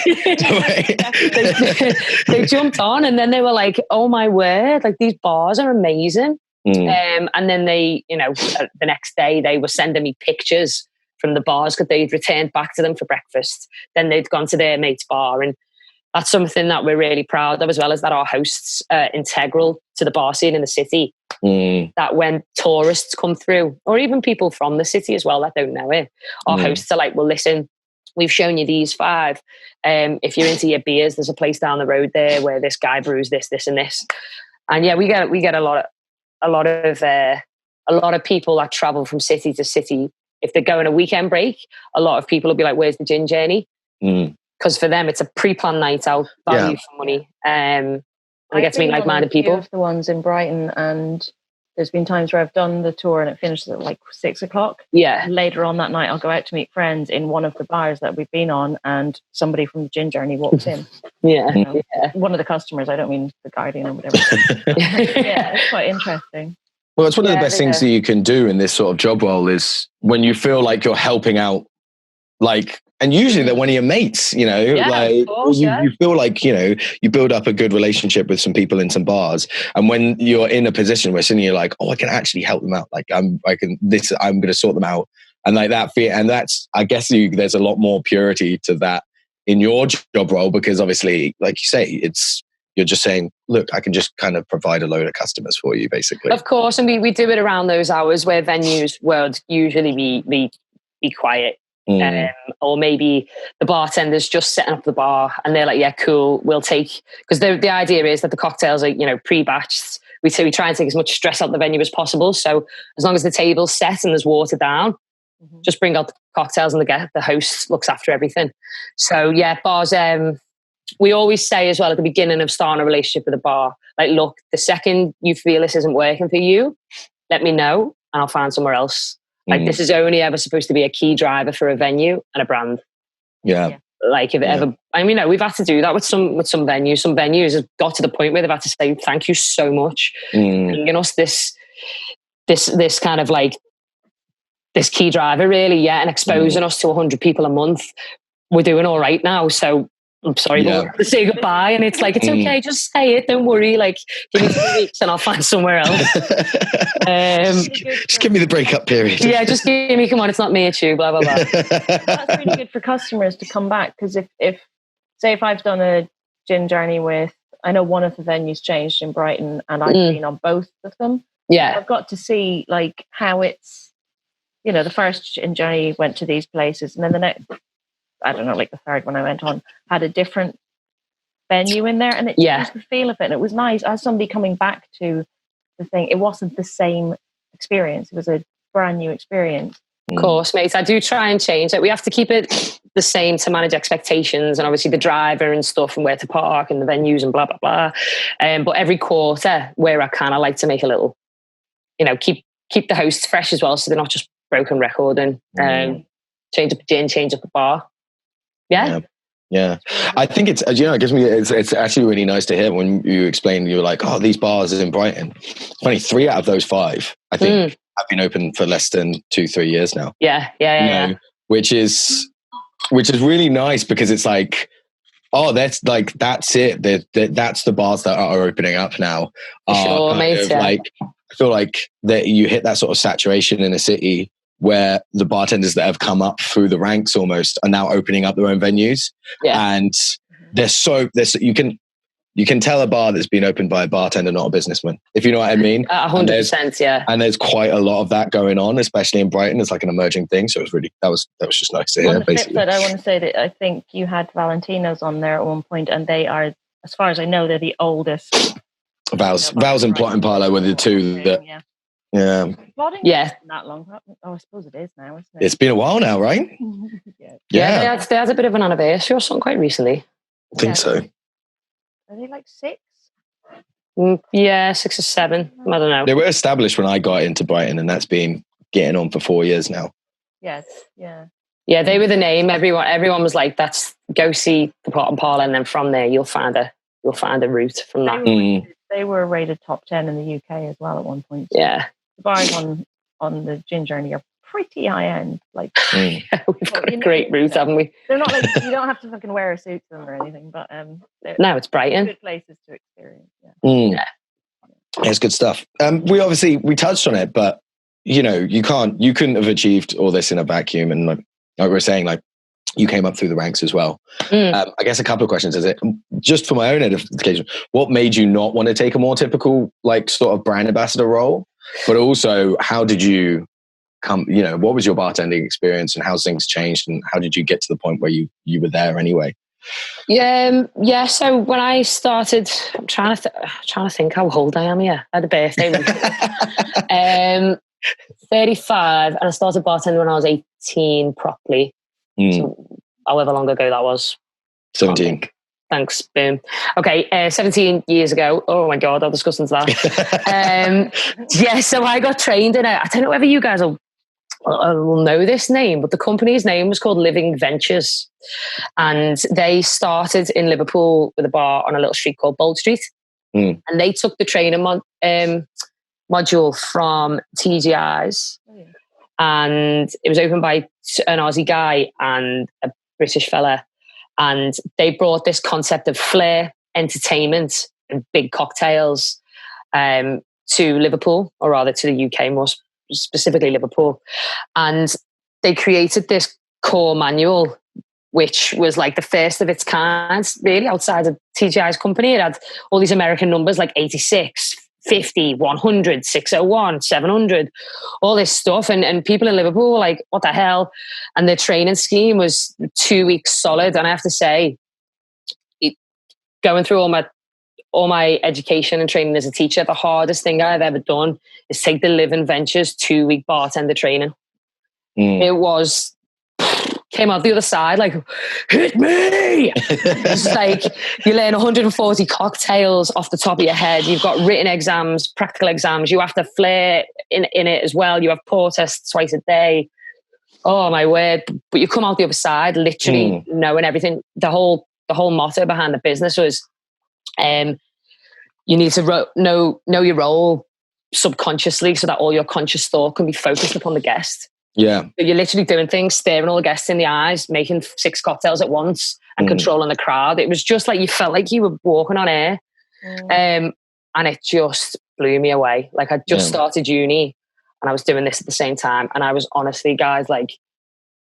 They jumped on, and then they were like, oh my word, like these bars are amazing. And then they, the next day they were sending me pictures from the bars because they'd returned back to them for breakfast. Then they'd gone to their mate's bar, and that's something that we're really proud of, as well as that our hosts are integral to the bar scene in the city. That when tourists come through, or even people from the city as well that don't know it, our hosts are like, well, listen, we've shown you these 5. If you're into your beers, there's a place down the road there where this guy brews this, this, and this. And yeah, we get a lot of people that travel from city to city. If they're going a weekend break, a lot of people will be like, where's the gin journey? Because for them, it's a pre-planned night out, value for money. I get to meet like-minded people. Of the ones in Brighton, and there's been times where I've done the tour and it finishes at like 6 o'clock. Yeah. Later on that night, I'll go out to meet friends in one of the bars that we've been on, and somebody from the gin journey walks in. One of the customers, I don't mean the Guardian or whatever. Yeah, it's quite interesting. Well, it's one of the best things that you can do in this sort of job role is when you feel like you're helping out, like, and usually they're one of your mates, you feel like, you build up a good relationship with some people in some bars. And when you're in a position where suddenly you're like, oh, I can actually help them out. Like I'm going to sort them out. And like that fear. And that's, I guess there's a lot more purity to that in your job role, because obviously, like you say, you're just saying, look, I can just kind of provide a load of customers for you, basically. Of course. And we do it around those hours where venues would usually be quiet. Or maybe the bartender's just setting up the bar and they're like, yeah, cool, we'll take, because the idea is that the cocktails are, pre-batched. We try and take as much stress out the venue as possible. So as long as the table's set and there's water down, just bring out the cocktails and the host looks after everything. So yeah, bars, we always say as well at the beginning of starting a relationship with a bar, like, look, the second you feel this isn't working for you, let me know and I'll find somewhere else. Like this is only ever supposed to be a key driver for a venue and a brand. Yeah. Like if it ever, we've had to do that with some venues. Some venues have got to the point where they've had to say, thank you so much for giving us this kind of like this key driver really. Yeah. And exposing us to 100 people a month. We're doing all right now. So I'm sorry, but we'll have to say goodbye. And it's like, it's okay, just say it, don't worry. Like, give me 2 weeks and I'll find somewhere else. Just give me the breakup period. Yeah, just give me, come on, it's not me, it's you, blah, blah, blah. That's really good for customers to come back, because if I've done a gin journey with, I know one of the venues changed in Brighton and I've been on both of them. Yeah. I've got to see like how it's, the first gin journey went to these places, and then the next, I don't know, like the third one I went on had a different venue in there, and it changed the feel of it. And it was nice as somebody coming back to the thing. It wasn't the same experience. It was a brand new experience. Of course, mate. I do try and change it. We have to keep it the same to manage expectations, and obviously the driver and stuff and where to park and the venues and blah, blah, blah. But every quarter where I can, I like to make a little, keep the hosts fresh as well, so they're not just broken recording. Change up the gin, change up the bar. Yeah. I think it's, it gives me, it's actually really nice to hear when you explain, you were like, oh, these bars are in Brighton. Funny, 3 out of those 5, I think, have been open for less than 2-3 years now. Yeah. Which is really nice, because it's like, oh, that's it. That's the bars that are opening up now. Sure, mate. Like, I feel like that you hit that sort of saturation in a city where the bartenders that have come up through the ranks almost are now opening up their own venues. And you can tell a bar that's been opened by a bartender, not a businessman, if you know what I mean. 100%, yeah. And there's quite a lot of that going on, especially in Brighton. It's like an emerging thing. So it was really, that was just nice to hear. On the flip side, I want to say that I think you had Valentino's on there at one point, and they are, as far as I know, they're the oldest. Vals and Plot and Parlour were the two that. Yeah. Yeah. Not long. Oh, I suppose it is now, isn't it? It's been a while now, right? Yeah. They had a bit of an anniversary or something quite recently. I think so. Are they like 6? Yeah, 6 or 7. I don't know. They were established when I got into Brighton, and that's been getting on for 4 years now. Yes. Yeah. Yeah, they were the name. Everyone was like, "That's go see the Plot and Parlour," and then from there you'll find a route from that. They were rated top 10 in the UK as well at one point. So yeah. The bars on the gin journey are pretty high end. Like we've got a great route, haven't we? They're not like you don't have to fucking wear a suit to them or anything, but no, it's Brighton. Good places to experience. Yeah. It's good stuff. We touched on it, but you couldn't have achieved all this in a vacuum. And like we were saying, like you came up through the ranks as well. I guess a couple of questions is it just for my own edification, what made you not want to take a more typical like sort of brand ambassador role? But also, how did you come, what was your bartending experience and how things changed and how did you get to the point where you were there anyway? Yeah. So when I started, I'm trying to think how old I am here. I had a birthday. 35, and I started bartending when I was 18 properly. So however long ago that was. 17. Thanks. Boom. Okay. 17 years ago. Oh my God, I'll discuss into that. So I got trained in it. I don't know whether you guys will know this name, but the company's name was called Living Ventures. And they started in Liverpool with a bar on a little street called Bold Street. And they took the training module from TGI's. And it was opened by an Aussie guy and a British fella. And they brought this concept of flair, entertainment, and big cocktails to Liverpool, or rather to the UK, more specifically Liverpool. And they created this core manual, which was like the first of its kind, really, outside of TGI's company. It had all these American numbers like 86, 50, 100, 601, 700, all this stuff. And people in Liverpool were like, what the hell? And the training scheme was 2 weeks solid. And I have to say, going through all my education and training as a teacher, the hardest thing I've ever done is take the Living Ventures 2-week bartender training. It was, came out the other side like, hit me! It's like you learn 140 cocktails off the top of your head. You've got written exams, practical exams. You have to flair in it as well. You have pour tests twice a day. Oh my word. But you come out the other side literally knowing everything. The whole motto behind the business was you need to know your role subconsciously so that all your conscious thought can be focused upon the guest. Yeah. So you're literally doing things, staring all the guests in the eyes, making 6 cocktails at once and controlling the crowd. It was just like you felt like you were walking on air. And it just blew me away. Like I just started uni and I was doing this at the same time. And I was honestly, guys, like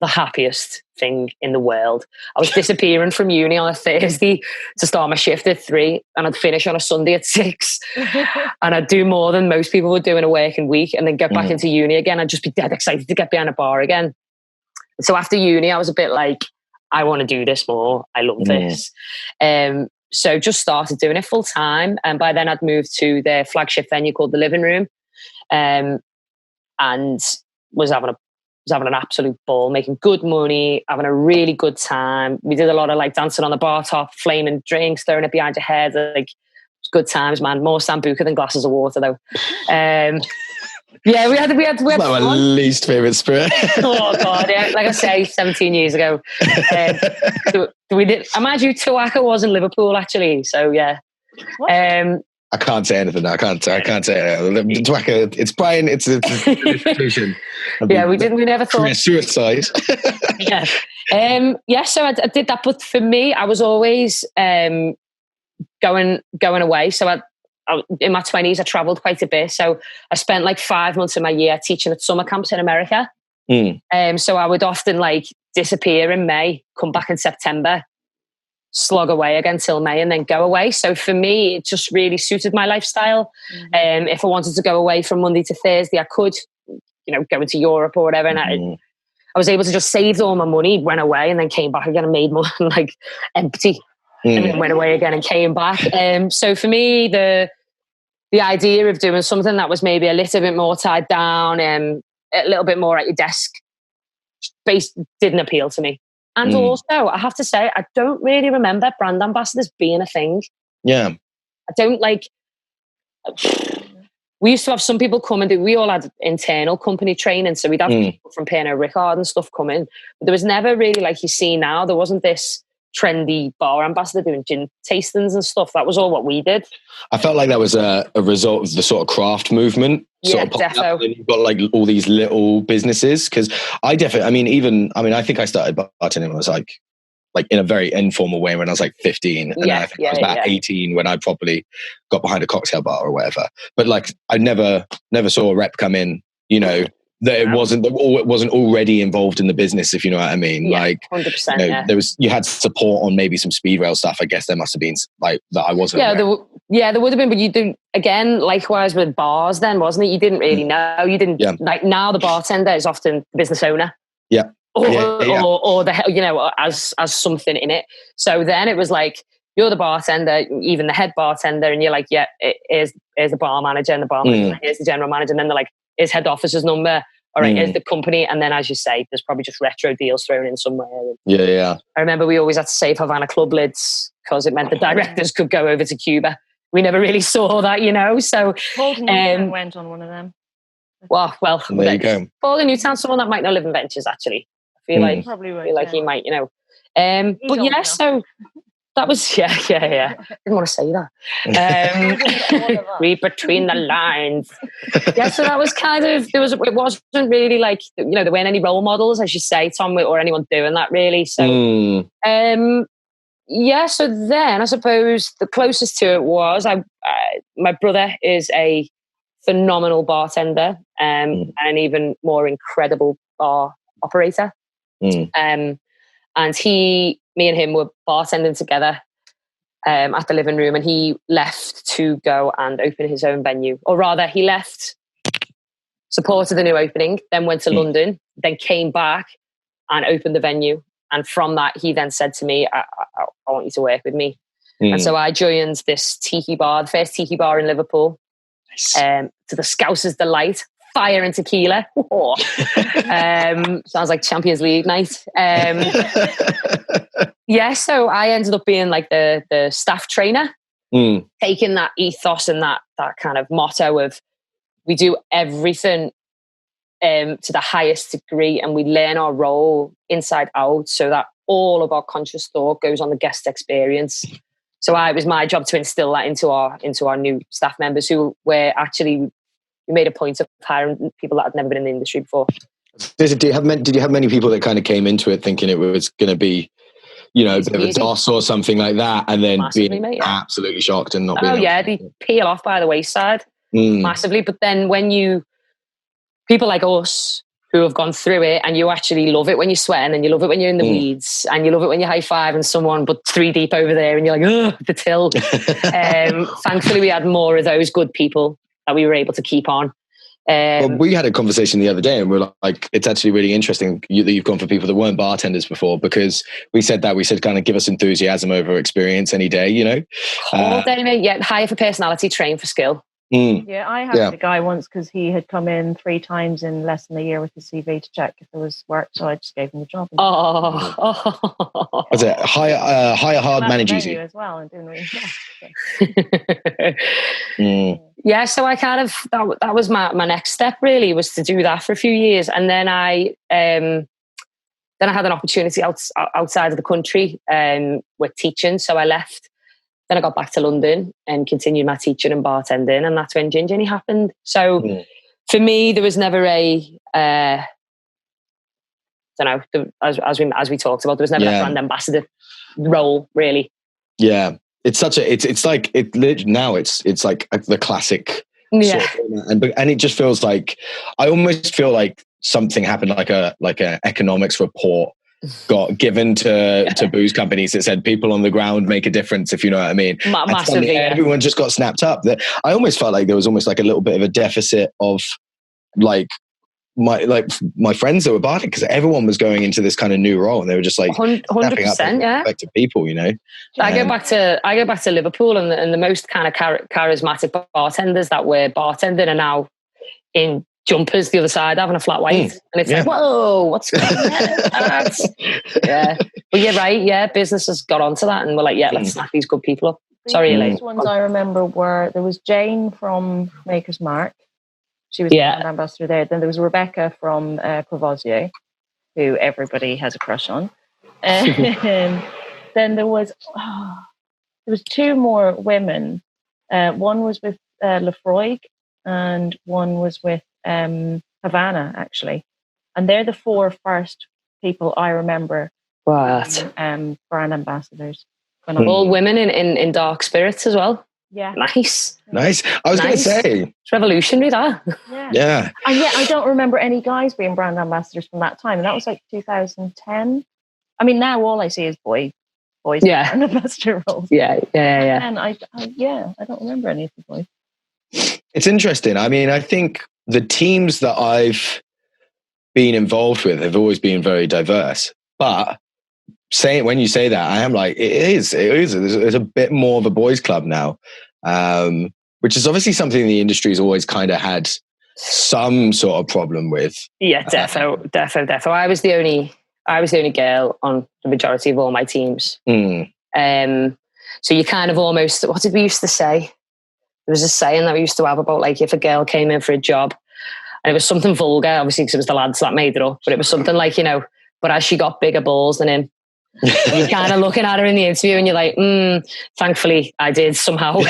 the happiest thing in the world. I was disappearing from uni on a Thursday to start my shift at 3 and I'd finish on a Sunday at 6 and I'd do more than most people would do in a working week and then get back into uni again. I'd just be dead excited to get behind a bar again. So after uni, I was a bit like, I want to do this more. I love this. So just started doing it full time. And by then I'd moved to their flagship venue called the Living Room and was having an absolute ball, making good money, having a really good time. We did a lot of like dancing on the bar top, flaming drinks, throwing it behind your head. Like good times, man. More sambuca than glasses of water, though. We had my least favorite spirit. Oh God, yeah. Like I say, 17 years ago. We did. I mind you, Tuaca was in Liverpool actually. So yeah. I can't say anything now. I can't say it. Tuaca, it's Brian. It's an institution. Yeah, we never thought suicide. So I did that, but for me, I was always going away. So I in my 20s, I traveled quite a bit. So I spent like 5 months of my year teaching at summer camps in America. So I would often like disappear in May, come back in September, slog away again till May, and then go away. So for me, it just really suited my lifestyle. If I wanted to go away from Monday to Thursday, I could, go into Europe or whatever. And I was able to just save all my money, went away, and then came back again and made more like empty, and then went away again and came back. So for me, the idea of doing something that was maybe a little bit more tied down and a little bit more at your desk didn't appeal to me. And also, I have to say, I don't really remember brand ambassadors being a thing. Yeah. I don't we used to have some people come and we all had internal company training. So we'd have people from Pernod Ricard and stuff come in. But there was never really, like you see now, there wasn't this trendy bar ambassador doing gin tastings and stuff. That was all what we did. I felt like that was a result of the sort of craft movement. Yeah, defo. And you've got like all these little businesses. Because I think I started bartending when I was like in a very informal way when I was like 15. And I think I was about 18 when I probably got behind a cocktail bar or whatever. But like I never saw a rep come in, that it wasn't already involved in the business, if you know what I mean. Yeah, like 100%. You had support on maybe some speed rail stuff. I guess there must have been like that I wasn't. Yeah, there would have been, but you do again. Likewise with bars, then wasn't it? You didn't really know. You didn't like now. The bartender is often the business owner. Yeah. Or the as something in it. So then it was like you're the bartender, even the head bartender, and you're like, here's the bar manager, and the bar manager, here's the general manager, and then they're like, here's head office's number. All right, here's the company, and then as you say, there's probably just retro deals thrown in somewhere. Yeah. I remember we always had to save Havana club lids because it meant the directors could go over to Cuba. We never really saw that, So Paul went on one of them. Well, there you go. Paul in Newtown, someone that might not live in Ventures, actually. I feel like probably would, feel like he might, But yeah, so that was yeah. Didn't want to say that. Read between the lines. Yeah, so that was kind of it wasn't really like there weren't any role models, as you say, Tom, or anyone doing that really. So so then I suppose the closest to it was my brother is a phenomenal bartender and an even more incredible bar operator. And me and him were bartending together at the living room, and he left to go and open his own venue, or rather he left, supported the new opening, then went to London, then came back and opened the venue. And from that, he then said to me, I want you to work with me. And so I joined this tiki bar, the first tiki bar in Liverpool, to the Scousers' delight. Fire and tequila. Sounds like Champions League night. So I ended up being like the staff trainer, taking that ethos and that kind of motto of we do everything to the highest degree, and we learn our role inside out so that all of our conscious thought goes on the guest experience. So it was my job to instill that into our new staff members who were actually. We made a point of hiring people that had never been in the industry before. Did you have many people that kind of came into it thinking it was going to be, a bit of a DOS or something like that, and then being absolutely shocked and not being they peel off by the wayside massively. But then when people like us who have gone through it, and you actually love it when you're sweating, and you love it when you're in the weeds, and you love it when you're high-fiving someone but 3 deep over there, and you're like, ugh, the till. Thankfully, we had more of those good people that we were able to keep on. Well, we had a conversation the other day, and we're like, it's actually really interesting that you've gone for people that weren't bartenders before, because we said kind of give us enthusiasm over experience any day, All day, mate. Yeah, hire for personality, train for skill. Yeah, I had a guy once because he had come in 3 times in less than a year with his CV to check if there was work, so I just gave him the job. Was it hire hard, manage easy as well, and doing really well. Yeah, so I kind of that was my next step really, was to do that for a few years, and then I had an opportunity outside of the country with teaching, so I left. Then I got back to London and continued my teaching and bartending, and that's when Gingerly happened. So for me, there was never as we talked about, there was never a brand ambassador role really. Yeah, it's like the classic. Yeah, and it just feels like I almost feel like something happened, like a economics report got given to booze companies that said people on the ground make a difference, if you know what I mean. Massively, everyone just got snapped up. I almost felt like there was almost like a little bit of a deficit of like my friends that were bartending, because everyone was going into this kind of new role and they were just like 100%, yeah, effective people, you know. I go back to Liverpool, and the most kind of charismatic bartenders that were bartending are now in jumpers the other side having a flat white, and it's like, whoa, what's going on? Yeah, but you're right. Yeah, business has got onto that, and we're like, yeah, let's snap these good people up. Sorry, Elaine. The ones I remember were, there was Jane from Maker's Mark. She was the brand ambassador there. Then there was Rebecca from Courvoisier, who everybody has a crush on. And then there was two more women. One was with Lefroy, and one was with Havana, actually. And they're the 4 first people I remember. What? Brand ambassadors. All women in dark spirits as well. Yeah. Nice. I was going to say. It's revolutionary, that. Yeah. And yet I don't remember any guys being brand ambassadors from that time. And that was like 2010. I mean, now all I see is boys brand ambassador roles. Yeah. And I don't remember any of the boys. It's interesting. I mean, I think the teams that I've been involved with have always been very diverse. But when you say that, I am like, it is. There's a bit more of a boys' club now, which is obviously something the industry's always kind of had some sort of problem with. Yeah, defo. I was the only girl on the majority of all my teams. So you kind of almost, what did we used to say? There was a saying that we used to have about, like, if a girl came in for a job, and it was something vulgar, obviously, because it was the lads that made it up, but it was something like, you know, but as she got bigger balls than him, you're kind of looking at her in the interview and you're like, thankfully I did somehow.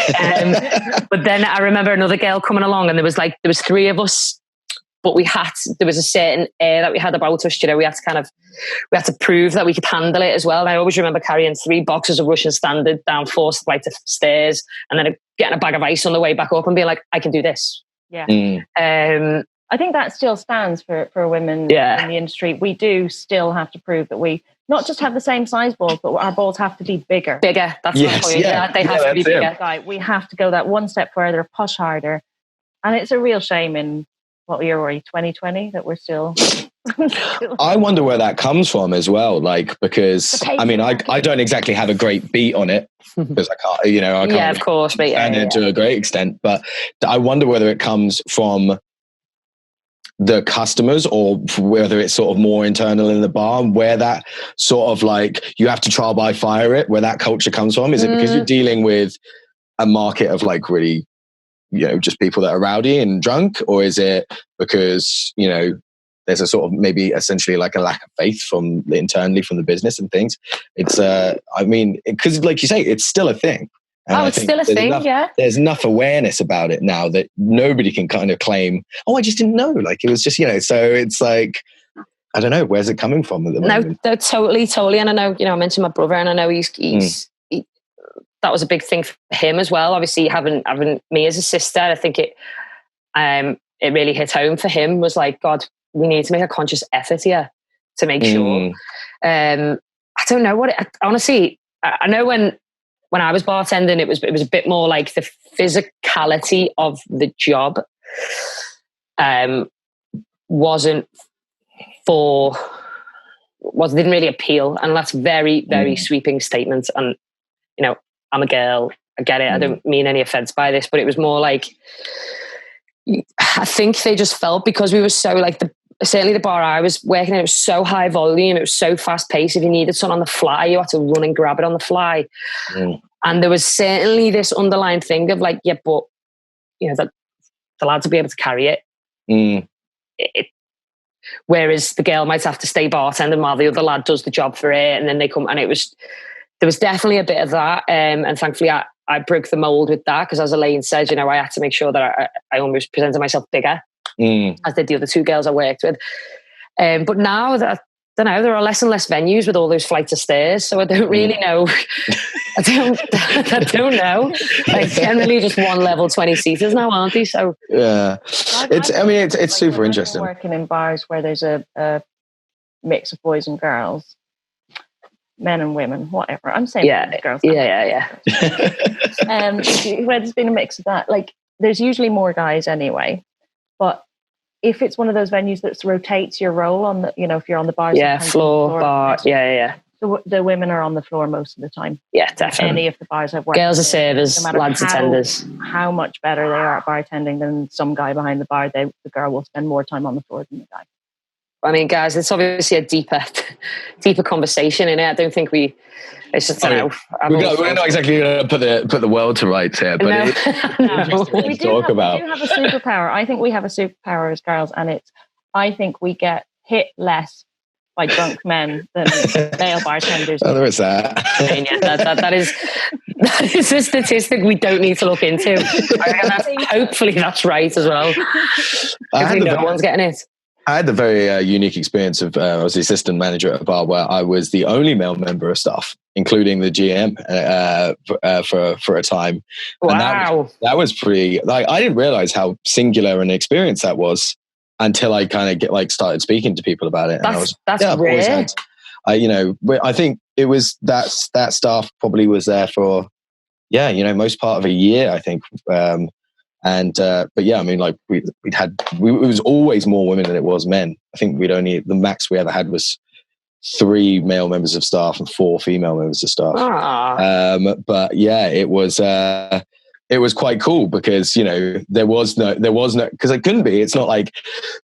But then I remember another girl coming along, and there was 3 of us, but there was a certain air that we had about us, you know, we had to prove that we could handle it as well. And I always remember carrying 3 boxes of Russian Standard down 4 flights of stairs, and then getting a bag of ice on the way back up and being like, I can do this. Yeah. I think that still stands for women in the industry. We do still have to prove that we not just have the same size balls, but our balls have to be bigger. Bigger, that's my point. Yeah, they have to be bigger. Like, we have to go that one step further, push harder. And it's a real shame in, what year were we, 2020, that we're still... I wonder where that comes from as well, like, because I mean, I don't exactly have a great beat on it, because I can't, you know, I can't. Yeah, of course, but to a great extent, but I wonder whether it comes from the customers or whether it's sort of more internal in the bar, where that sort of, like, you have to trial by fire it, where that culture comes from. Is it because you're dealing with a market of, like, really, you know, just people that are rowdy and drunk, or is it because, you know, there's a sort of maybe essentially like a lack of faith from internally from the business and things? It's I mean, because like you say, it's still a thing. And it's still a thing. There's enough awareness about it now that nobody can kind of claim, oh, I just didn't know, like, it was just, you know. So it's like, I don't know, where's it coming from at the moment? No, totally. And I know, you know, I mentioned my brother, and I know he's that was a big thing for him as well. Obviously, having me as a sister, I think it really hit home for him. Was like, God, we need to make a conscious effort here to make sure. I don't know what honestly, I know when I was bartending, it was a bit more like the physicality of the job didn't really appeal, and that's very, very sweeping statement. And, you know, I'm a girl, I get it, I don't mean any offense by this, but it was more like, I think they just felt, because we were so, like, certainly the bar I was working in, it was so high volume, it was so fast paced. If you needed something on the fly, you had to run and grab it on the fly. And there was certainly this underlying thing of, like, yeah, but, you know, that the lads will be able to carry it. Whereas the girl might have to stay bartending while the other lad does the job for it, and then they come, and there was definitely a bit of that. And thankfully I broke the mold with that, because as Elaine said, you know, I had to make sure that I almost presented myself bigger, as did the other 2 girls I worked with. But now that, I don't know, there are less and less venues with all those flights of stairs, so I don't really know. I I don't know. Like generally just one level 20 seaters now, aren't they? So yeah, it's super interesting. Working in bars where there's a mix of boys and girls, men and women, whatever. I'm saying girls. Yeah. Where there's been a mix of that, like there's usually more guys anyway, but if it's one of those venues that rotates your role on the, if you're on the bar, floor, bar, the women are on the floor most of the time. Yeah, definitely. Any of the bars I've worked girls are servers, lads are tenders. How much better they are at bartending than some guy behind the bar. The girl will spend more time on the floor than the guy. I mean, guys, it's obviously a deeper conversation in it. I don't think it's just, we're not exactly going to put the world to rights here, but we do have a superpower. I think we have a superpower as girls, and I think we get hit less by drunk men than male bartenders. Oh, there is that. That is a statistic we don't need to look into. Hopefully that's right as well. No one's getting it. I had the very unique experience of I was the assistant manager at a bar where I was the only male member of staff, including the GM for a time. Wow, and that was pretty. Like, I didn't realize how singular an experience that was until I kind of started speaking to people about it. That's rare. I think it was that staff probably was there for most part of a year, I think. But yeah, I mean, like it was always more women than it was men. I think the max we ever had was 3 male members of staff and 4 female members of staff. But yeah, it was quite cool because, there was no, because it couldn't be. It's not like,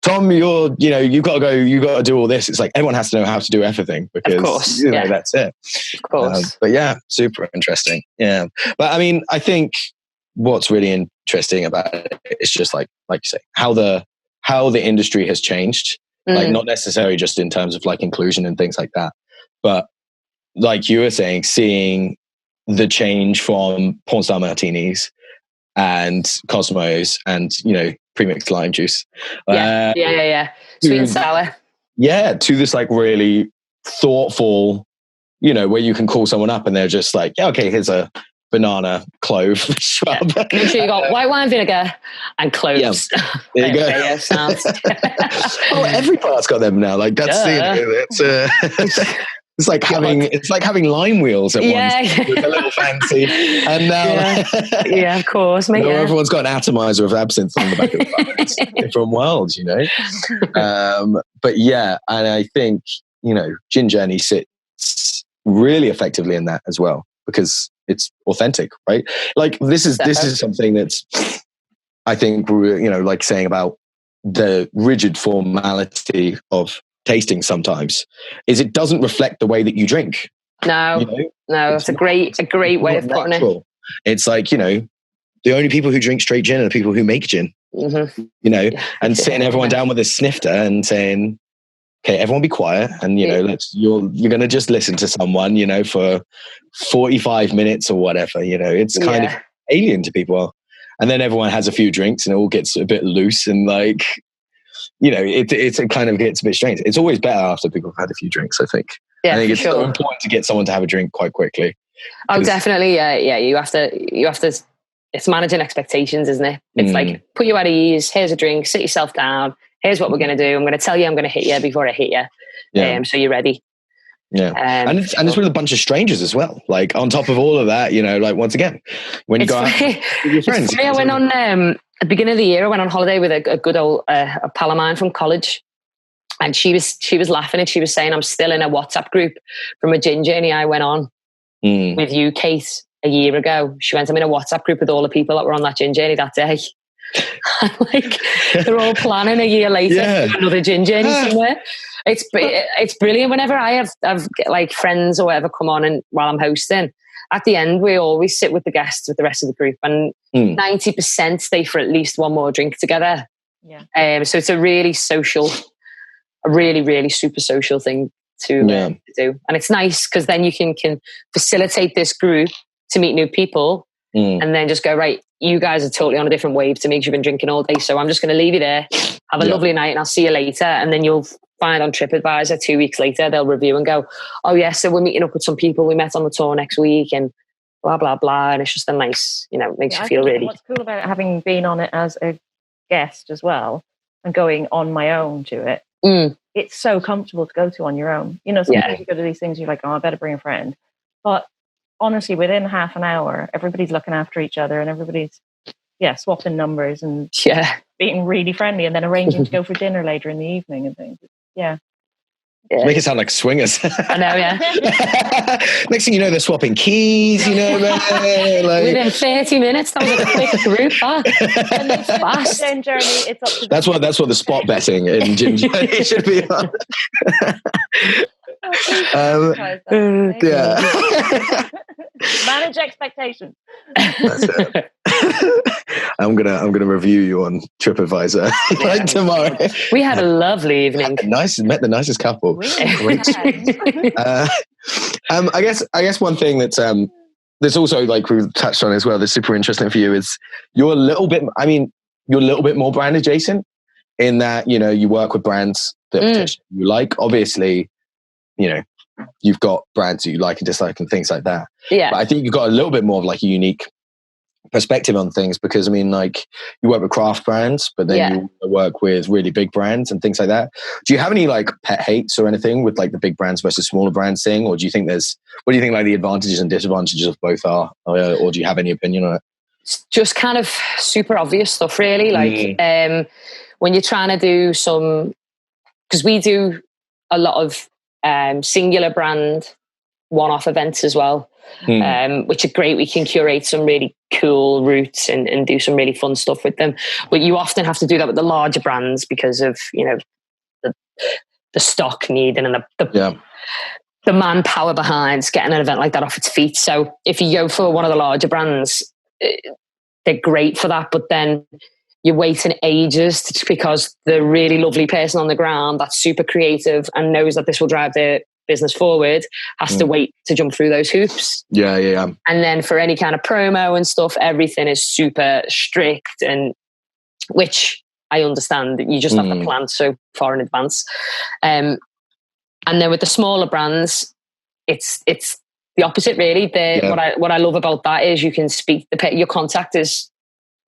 Tom, you've got to go, you've got to do all this. It's like, everyone has to know how to do everything because, of course, that's it. Of course. But yeah, super interesting. Yeah. But I mean, I think what's really interesting about it is just like you say, how the industry has changed, like not necessarily just in terms of like inclusion and things like that, but like you were saying, seeing the change from porn star martinis and Cosmos and, premixed lime juice. Sweet and sour. Yeah. To this like really thoughtful, where you can call someone up and they're just like, yeah, okay, here's a banana clove shrub. Yeah. Make sure you got white wine vinegar and cloves. Yeah. There you go. Sounds. Every part's got them now. Like that's it's like having lime wheels at once with a little fancy. And now, of course, mate. Everyone's got an atomizer of absinthe on the back of the car. It's different worlds, But yeah, and I think Gin Journey sits really effectively in that as well because it's authentic, right? Like this is something that's, I think, like saying about the rigid formality of tasting sometimes is it doesn't reflect the way that you drink. No, it's a great way of putting it. It's like, the only people who drink straight gin are the people who make gin, and sitting everyone down with a snifter and saying, okay, everyone be quiet. And, you're going to just listen to someone, for 45 minutes or whatever, it's kind of alien to people. And then everyone has a few drinks and it all gets a bit loose and like, it kind of gets a bit strange. It's always better after people have had a few drinks, I think. Yeah, I think it's so important to get someone to have a drink quite quickly. Oh, definitely. Yeah. You have to, it's managing expectations, isn't it? It's like, put you at ease. Here's a drink, sit yourself down. Here's what we're going to do. I'm going to tell you I'm going to hit you before I hit you. So you're ready. Yeah. And it's with a bunch of strangers as well. Like on top of all of that, like once again, when you go out with your friends. I went on, at the beginning of the year, I went on holiday with a good old a pal of mine from college. And she was laughing and she was saying, I'm still in a WhatsApp group from a gin journey I went on with you, Kate, a year ago. She went, I'm in a WhatsApp group with all the people that were on that gin journey that day. Like they're all planning a year later for another gin journey somewhere. It's brilliant. Whenever I have like friends or whatever come on and while I'm hosting, at the end we always sit with the guests with the rest of the group, and 90% stay for at least one more drink together. Yeah. So it's a really social, a really, really super social thing to do, and it's nice because then you can facilitate this group to meet new people. And then just go, right, you guys are totally on a different wave to me because you've been drinking all day. So I'm just going to leave you there. Have a lovely night and I'll see you later. And then you'll find on TripAdvisor 2 weeks later, they'll review and go, oh, yeah, so we're meeting up with some people we met on the tour next week. And blah, blah, blah. And it's just a nice, you know, makes you feel really... What's cool about having been on it as a guest as well and going on my own to it, it's so comfortable to go to on your own. You know, sometimes you go to these things, you're like, oh, I better bring a friend. But honestly, within half an hour, everybody's looking after each other and everybody's, swapping numbers and being really friendly and then arranging to go for dinner later in the evening and things. Yeah. Make it sound like swingers. I know, yeah. Next thing you know, they're swapping keys, you know. Like... Within 30 minutes, that was a quick group. It's fast. Gin journey, it's up to that's what the spot betting in gin journey should be on. Manage expectations. That's it. I'm gonna review you on TripAdvisor like tomorrow. We had a lovely evening. Met the nicest couple. I guess one thing that's there's also, like we've touched on as well, that's super interesting for you is you're a little bit more brand adjacent in that, you know, you work with brands that potentially you like. Obviously, you know, you've got brands that you like and dislike and things like that. Yeah. But I think you've got a little bit more of like a unique perspective on things because, I mean, like you work with craft brands, but then you work with really big brands and things like that. Do you have any like pet hates or anything with like the big brands versus smaller brands thing? Or do you think what do you think like the advantages and disadvantages of both are? Or do you have any opinion on it? It's just kind of super obvious stuff, really. Like when you're trying to do because we do a lot of singular brand one-off events as well, which are great. We can curate some really cool routes and do some really fun stuff with them. But you often have to do that with the larger brands because of, you know, the stock needing and the manpower behind getting an event like that off its feet. So if you go for one of the larger brands, they're great for that. But then you're waiting ages because the really lovely person on the ground that's super creative and knows that this will drive their business forward has to wait to jump through those hoops. Yeah. And then for any kind of promo and stuff, everything is super strict, and which I understand that you just have to plan so far in advance. And then with the smaller brands, it's the opposite, really. What I love about that is you can speak. Your contact is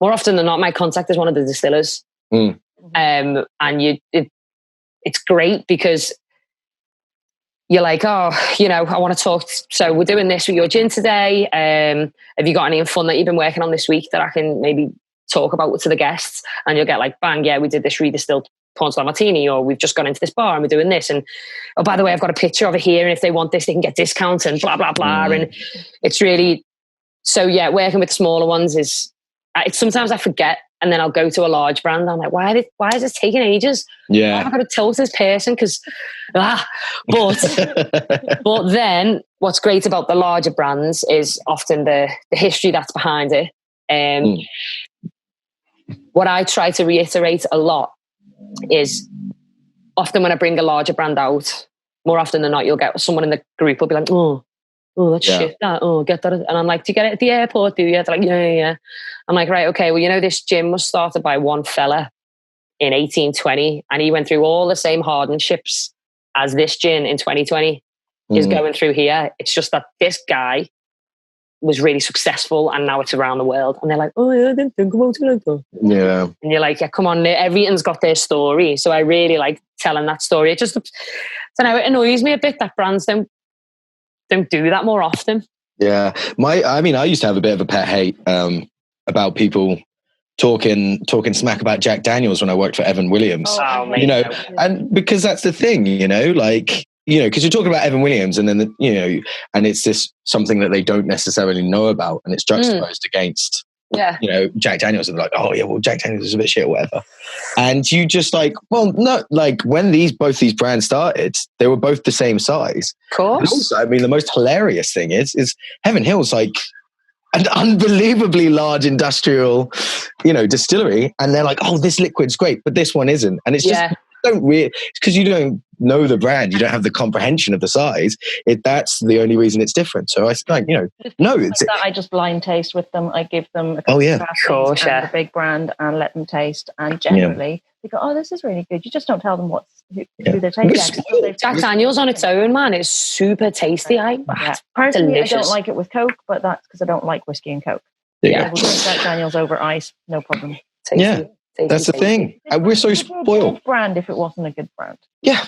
more often than not. My contact is one of the distillers, and it's great because you're like, oh, you know, I want to talk. So we're doing this with your gin today. Have you got anything fun that you've been working on this week that I can maybe talk about to the guests? And you'll get like, bang, yeah, we did this redistilled Pornstar Martini, or we've just gone into this bar and we're doing this. And, oh, by the way, I've got a picture over here. And if they want this, they can get discounts and blah, blah, blah. And it's really, so yeah, working with smaller ones is, sometimes I forget. And then I'll go to a large brand. I'm like, why is this taking ages? Yeah. I've got to tell this person because, but then what's great about the larger brands is often the history that's behind it. What I try to reiterate a lot is often when I bring a larger brand out, more often than not, you'll get someone in the group will be like, oh, that's shit. Get that. And I'm like, do you get it at the airport? Do you? They're like, yeah. I'm like, right, okay. Well, you know, this gin was started by one fella in 1820, and he went through all the same hardships as this gin in 2020 is going through here. It's just that this guy was really successful, and now it's around the world. And they're like, oh yeah, I didn't think about it like that. Yeah. And you're like, yeah, come on, everything's got their story. So I really like telling that story. It just, I don't know, it annoys me a bit that brands don't do that more often. Yeah. I used to have a bit of a pet hate about people talking smack about Jack Daniels when I worked for Evan Williams. You know, and because that's the thing, you know, like, you know, because you're talking about Evan Williams and then, you know, and it's this something that they don't necessarily know about, and it's juxtaposed against, you know, Jack Daniels, and they're like, oh yeah, well, Jack Daniels is a bit shit or whatever. And you just like, well, no, like when both these brands started, they were both the same size. Of course. And also, I mean, the most hilarious thing is Heaven Hill's like an unbelievably large industrial, you know, distillery, and they're like, oh, this liquid's great, but this one isn't. And it's just don't really, because you don't know the brand, you don't have the comprehension of the size. That's the only reason it's different. So I like, it's that I just blind taste with them. I give them a couple of pasties and a big brand and let them taste. And generally, they go, "Oh, this is really good." You just don't tell them who they're tasting. Jack Daniels on its own, man, is super tasty. Personally, delicious. I don't like it with Coke, but that's because I don't like whiskey and Coke. I will drink Jack Daniels over ice, no problem. Tasty. That's the thing. And we're so spoiled. Good brand if it wasn't a good brand. Yeah.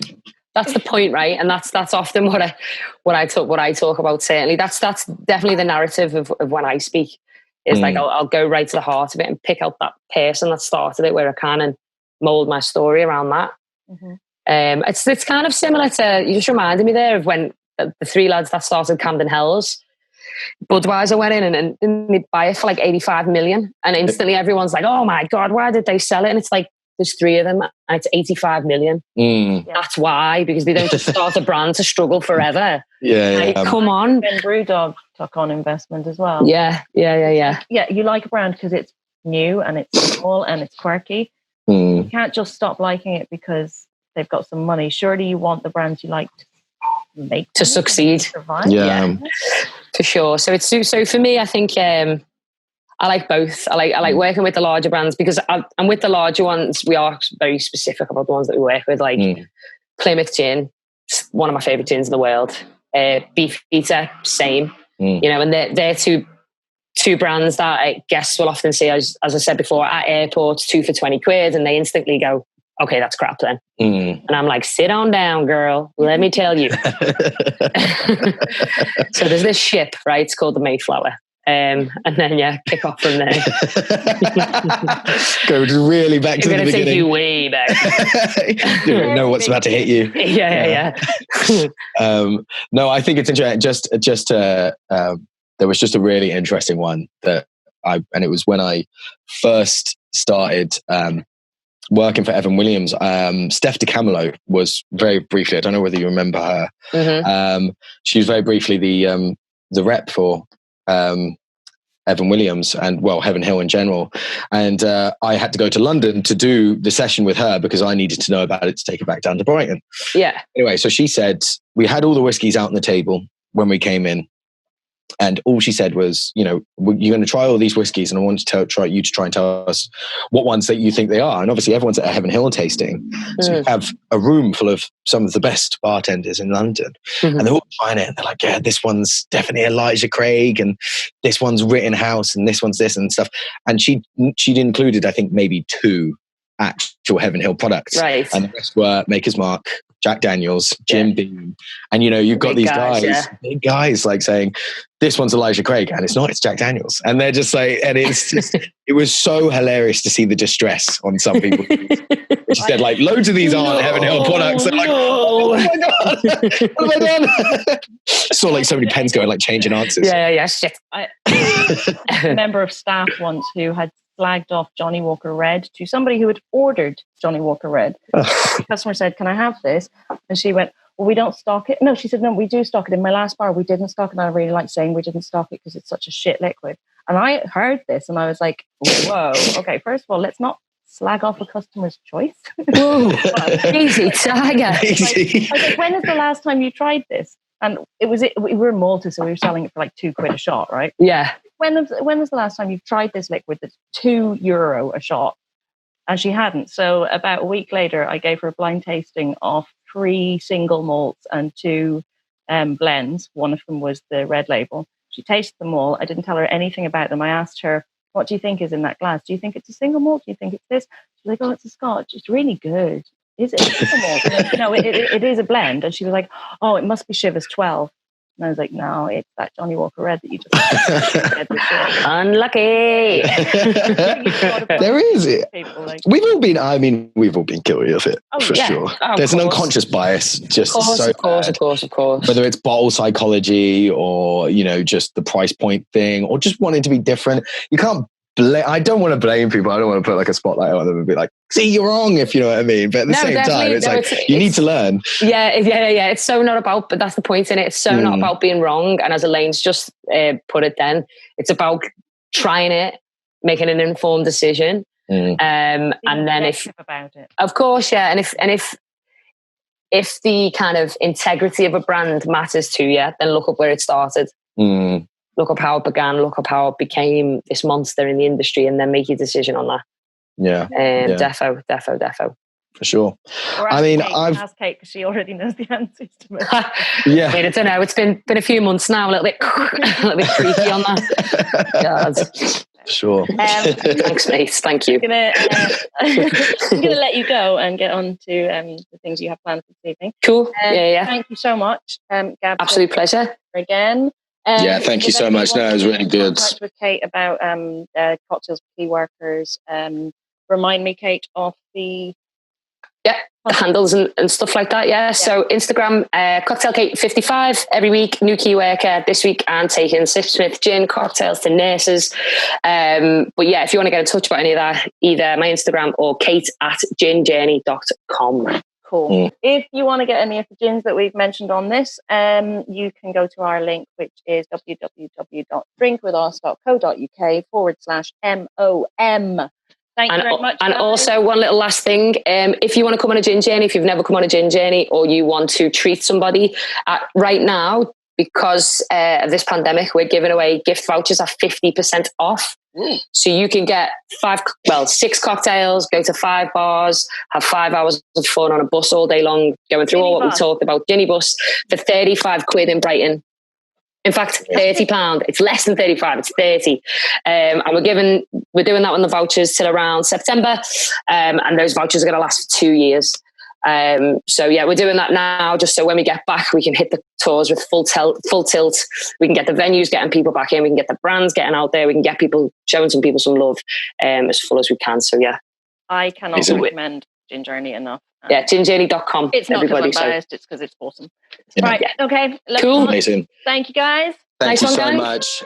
That's the point, right? And that's often what I talk about. Certainly, that's definitely the narrative of when I speak. Is like I'll go right to the heart of it and pick out that person that started it where I can and mold my story around that. Mm-hmm. It's kind of similar to, you just reminded me there of when the three lads that started Camden Hells, Budweiser went in and they buy it for like 85 million, and instantly everyone's like, "Oh my God, why did they sell it?" And it's like, there's three of them and it's 85 million. That's why, because they don't just start a brand to struggle forever. Come on. And Brewdog took on investment as well. Yeah, you like a brand because it's new and it's small and it's quirky. You can't just stop liking it because they've got some money. Surely you want the brands you like to make to succeed. Yeah, for sure. So for me, I think I like both. I like working with the larger brands because I'm with the larger ones. We are very specific about the ones that we work with, like Plymouth Gin, one of my favorite gins in the world. Beefeater, same. And they're two brands that guests will often see, as I said before, at airports, 2 for 20 quid, and they instantly go, "Okay, that's crap then." And I'm like, "Sit on down, girl. Let me tell you." So there's this ship, right? It's called the Mayflower. And then kick off from there. Go really back to the beginning. It's going to take you way back. You don't know what's about to hit you. Yeah. No, I think it's interesting. Just there was just a really interesting one and it was when I first started working for Evan Williams. Steph DeCamelo was very briefly, I don't know whether you remember her. Mm-hmm. She was very briefly the rep for Evan Williams and Heaven Hill in general. And I had to go to London to do the session with her because I needed to know about it to take it back down to Brighton. Yeah. Anyway, so she said, we had all the whiskies out on the table when we came in. And all she said was, you're going to try all these whiskies, and I want to try you to try and tell us what ones that you think they are. And obviously, everyone's at a Heaven Hill tasting, so you have a room full of some of the best bartenders in London, and they're all trying it. And they're like, "Yeah, this one's definitely Elijah Craig, and this one's Rittenhouse, and this one's this and stuff." And she'd included, I think, maybe 2 actual Heaven Hill products, right? And the rest were Maker's Mark, Jack Daniels, Jim Beam, and you've got these big guys like saying, "This one's Elijah Craig," and it's not, it's Jack Daniels, and they're just like, and it's just, it was so hilarious to see the distress on some people. She said, like, loads of these aren't Heaven Hill products. They're like, "Oh my God, what have I done?" Saw like so many pens going, like changing answers. Yeah. Shit. A member of staff once who had flagged off Johnny Walker Red to somebody who had ordered Johnny Walker Red. The customer said, "Can I have this?" And she went, "Well, we don't stock it." No, she said, "No, we do stock it. In my last bar, we didn't stock it. And I really like saying we didn't stock it because it's such a shit liquid." And I heard this and I was like, whoa, okay, first of all, let's not slag off a customer's choice. Whoa, easy, tiger. I was like, when is the last time you tried this? And we were in Malta, so we were selling it for like €2 a shot, right? Yeah. When was the last time you've tried this liquid that's €2 a shot? And she hadn't. So about a week later, I gave her a blind tasting of 3 single malts and 2 blends. One of them was the red label. She tasted them all. I didn't tell her anything about them. I asked her, "What do you think is in that glass? Do you think it's a single malt? Do you think it's this?" She's like, "Oh, it's a Scotch. It's really good." "Is it a single malt?" "No, it is a blend." And she was like, "Oh, it must be Chivas 12. And I was like, "No, it's that Johnny Walker Red that you just said." Unlucky. There is it. We've all been guilty of it, for sure. There's an unconscious bias, just of course. Whether it's bottle psychology or just the price point thing, or just wanting to be different. You can't. I don't want to blame people. I don't want to put like a spotlight on them and be like, "See, you're wrong," if you know what I mean. But at the same time, it's you need to learn. Yeah. It's so not about, but that's the point in it. It's so not about being wrong. And as Elaine's just put it then, it's about trying it, making an informed decision, And then about it. Of course, yeah. And if the kind of integrity of a brand matters to you, then look up where it started. Look up how it began, look up how it became this monster in the industry, and then make your decision on that. Yeah. Defo. For sure. I mean, ask Kate because she already knows the answers to it. Yeah. I mean, I don't know. It's been a few months now. A little bit creaky on that. God. Sure. Thanks, mate. Thank you. I'm gonna let you go and get on to the things you have planned for this evening. Cool. Yeah. Thank you so much, Gab. Absolute pleasure. Again. Yeah, thank you so much. No, it was really good. Contact with Kate about cocktails for key workers. Remind me, Kate, of the handles and stuff like that. Yeah. So Instagram, Cocktail Kate 55 every week. New key worker this week, and taking Sipsmith gin cocktails to nurses. But yeah, if you want to get in touch about any of that, either my Instagram or kate@ginjourney.com. Cool. If you want to get any of the gins that we've mentioned on this, you can go to our link, which is www.drinkwithus.co.uk/MOM. Thank you very much. And also, one little last thing. If you want to come on a gin journey, if you've never come on a gin journey, or you want to treat somebody, right now, because of this pandemic, we're giving away gift vouchers at 50% off. So you can get 6 cocktails, go to 5 bars, have 5 hours of fun on a bus all day long, going through all what we talked about, Ginny bus, for 35 quid in Brighton. In fact, £30. It's less than 35. It's 30. And we're doing that on the vouchers till around September. And those vouchers are going to last for 2 years. So yeah, we're doing that now, just so when we get back, we can hit the tours with full tilt. We can get the venues getting people back in. We can get the brands getting out there. We can get people, showing some people some love, as full as we can. So yeah, I cannot recommend Gin Journey enough. Yeah, ginjourney.com. It's not because I'm biased, it's because it's awesome. Yeah. Right, okay. Cool. Amazing. Thank you, guys. Thank you so guys. much.